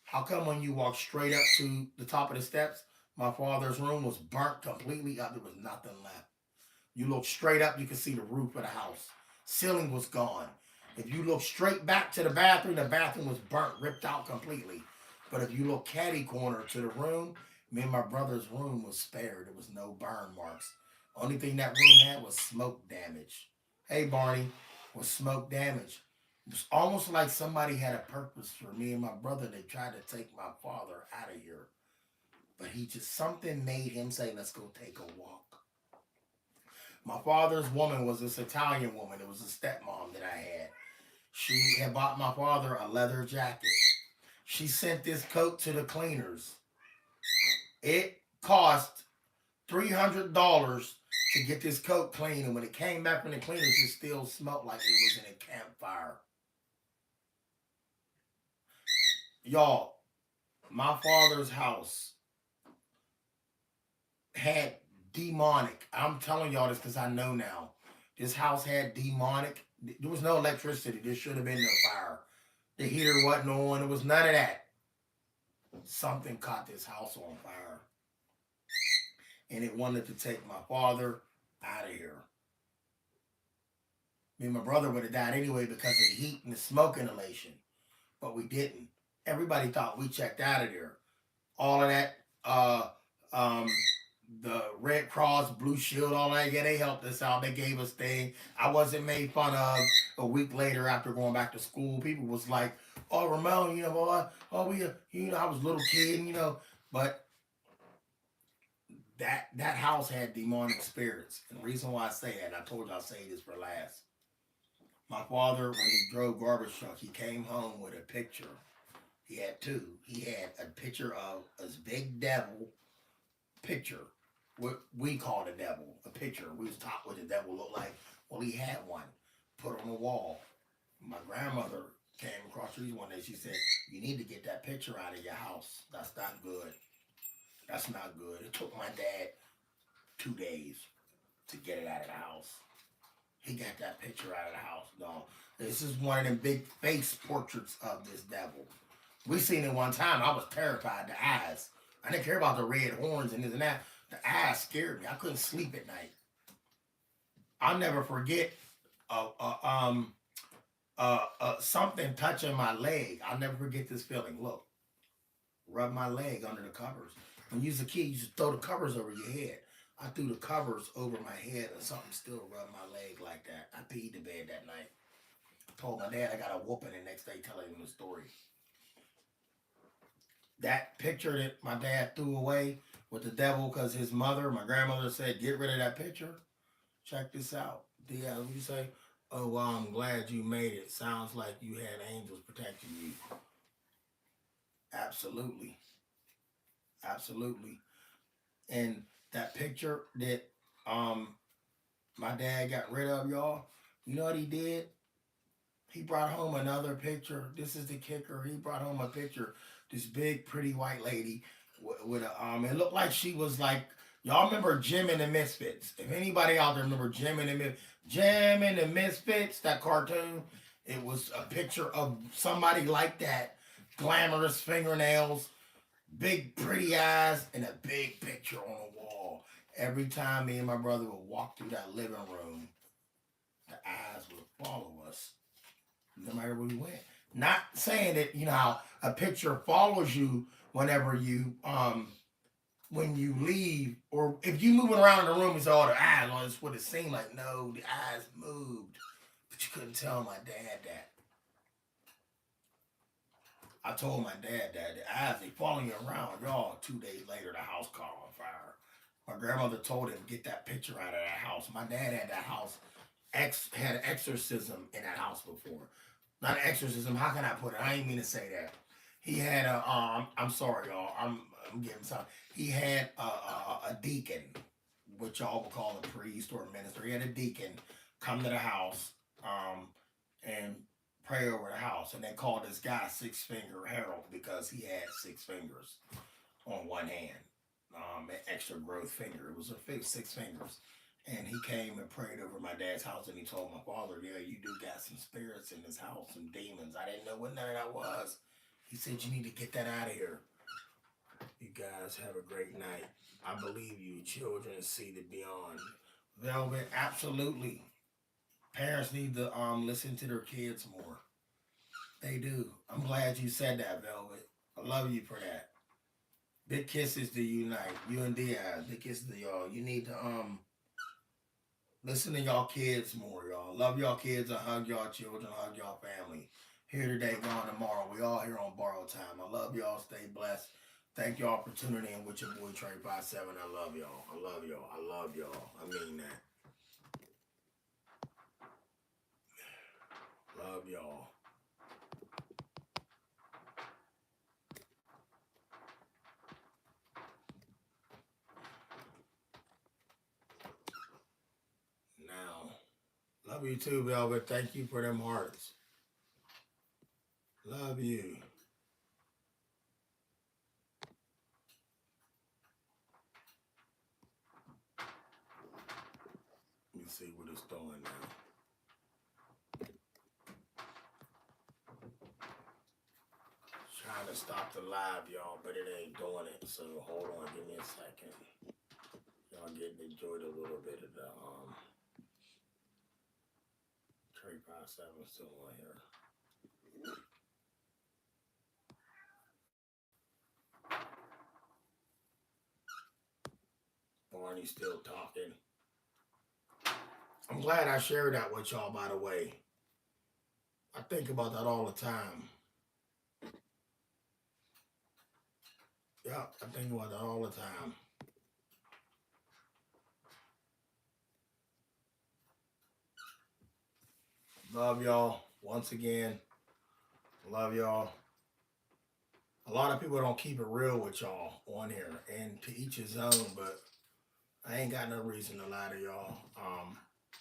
How come when you walk straight up to the top of the steps, my father's room was burnt completely up? There was nothing left. You look straight up, you can see the roof of the house. Ceiling was gone. If you look straight back to the bathroom was burnt, ripped out completely. But if you look catty corner to the room, me and my brother's room was spared. There was no burn marks. Only thing that room had was smoke damage. Hey, Barney, was smoke damage. It was almost like somebody had a purpose for me and my brother. They tried to take my father out of here. But he just, something made him say, let's go take a walk. My father's woman was this Italian woman. It was a stepmom that I had. She had bought my father a leather jacket. She sent this coat to the cleaners. It cost $300 to get this coat clean, and when it came back from the cleaners, it still smelled like it was in a campfire. Y'all, my father's house had demonic. I'm telling y'all this because I know now. This house had demonic. There was no electricity. There should have been no fire. The heater wasn't on. There was none of that. Something caught this house on fire. And it wanted to take my father out of here. Me and my brother would have died anyway because of the heat and the smoke inhalation. But we didn't. Everybody thought we checked out of there. All of that, um, the Red Cross, Blue Shield, all that, yeah, they helped us out. They gave us things. I wasn't made fun of a week later after going back to school. People was like, oh, Ramon, boy, oh, I was a little kid, but that house had demonic spirits. And the reason why I say that, I told you I'll say this for last. My father, when he drove garbage truck, he came home with a picture. He had two. He had a picture of a big devil picture. What we call the devil, a picture. We was taught what the devil looked like. Well, he had one put on the wall. My grandmother came across the street one day. She said, "You need to get that picture out of your house. That's not good. That's not good." It took my dad 2 days to get it out of the house. He got that picture out of the house. No, this is one of them big face portraits of this devil. We seen it one time. I was terrified. The eyes. I didn't care about the red horns and this and that. The eyes scared me. I couldn't sleep at night. I'll never forget uh, uh, um, something touching my leg. I'll never forget this feeling. Look, rub my leg under the covers. When you was a kid, you just throw the covers over your head. I threw the covers over my head and something still rubbed my leg like that. I peed the bed that night. I told my dad I got a whooping the next day telling him the story. That picture that my dad threw away with the devil because his mother, my grandmother, said, get rid of that picture. Check this out. Yeah, what you say? Oh, well, I'm glad you made it. Sounds like you had angels protecting you. Absolutely. Absolutely. And That picture that um my dad got rid of, y'all. You know what he did? He brought home another picture. This is the kicker. He brought home a picture. This big, pretty white lady with a It looked like she was like, y'all remember Jim and the Misfits? If anybody out there remember Jim and the Misfits, that cartoon, it was a picture of somebody like that, glamorous fingernails, big pretty eyes, and a big picture on the wall. Every time me and my brother would walk through that living room, the eyes would follow us no matter where we went. Not saying that you know how a picture follows you whenever you when you leave, or if you moving around in the room, it's all the eyes. Well, it's what it seemed like. No, the eyes moved, but you couldn't tell my dad that. I told my dad that the eyes they following you around. Y'all, 2 days later, the house caught on fire. My grandmother told him get that picture out of that house. My dad had that house had an exorcism in that house before. Not an exorcism. How can I put it? I ain't mean to say that. He had a. I'm sorry, y'all. I'm getting sorry. He had a deacon, which y'all would call a priest or a minister. He had a deacon come to the house, and pray over the house, and they called this guy Six Finger Harold because he had 6 fingers on one hand, an extra growth finger. It was a 6 fingers. And he came and prayed over my dad's house, and he told my father, "Yeah, you do got some spirits in this house, some demons." I didn't know what none of that was. He said, "You need to get that out of here." You guys have a great night. I believe you. Children see the beyond. Velvet, absolutely. Parents need to listen to their kids more. They do. I'm glad you said that, Velvet. I love you for that. Big kisses to unite. You and Diaz. Big kisses to y'all. You need to listen to y'all kids more, y'all. Love y'all kids and hug y'all children, hug y'all family. Here today, gone tomorrow. We all here on borrowed time. I love y'all. Stay blessed. Thank y'all for tuning in with your boy Trey 57. I love y'all. I love y'all. I love y'all. I mean that. Love y'all. Now, love you too, Velvet. Thank you for them hearts. Love you. Let me see what it's doing now. Trying to stop the live, y'all, but it ain't doing it. So hold on, give me a second. Y'all getting enjoyed a little bit of the Trey 57 still on here. Barney still talking. I'm glad I shared that with y'all, by the way. I think about that all the time. Yeah, I think about that all the time. Love y'all. Once again, love y'all. A lot of people don't keep it real with y'all on here, and to each his own, but I ain't got no reason to lie to y'all.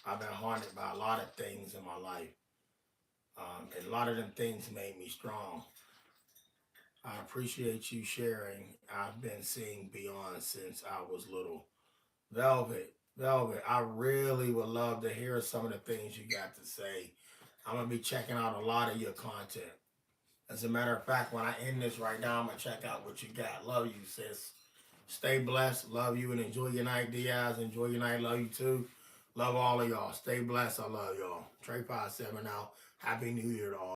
I've been haunted by a lot of things in my life. And a lot of them things made me strong. I appreciate you sharing. I've been seeing beyond since I was little. Velvet, I really would love to hear some of the things you got to say. I'm gonna be checking out a lot of your content. As a matter of fact, when I end this right now, I'm gonna check out what you got. Love you, sis. Stay blessed. Love you and enjoy your night, Diaz. Enjoy your night. Love you too. Love all of y'all. Stay blessed. I love y'all. Trey 57 out. Happy New Year to all.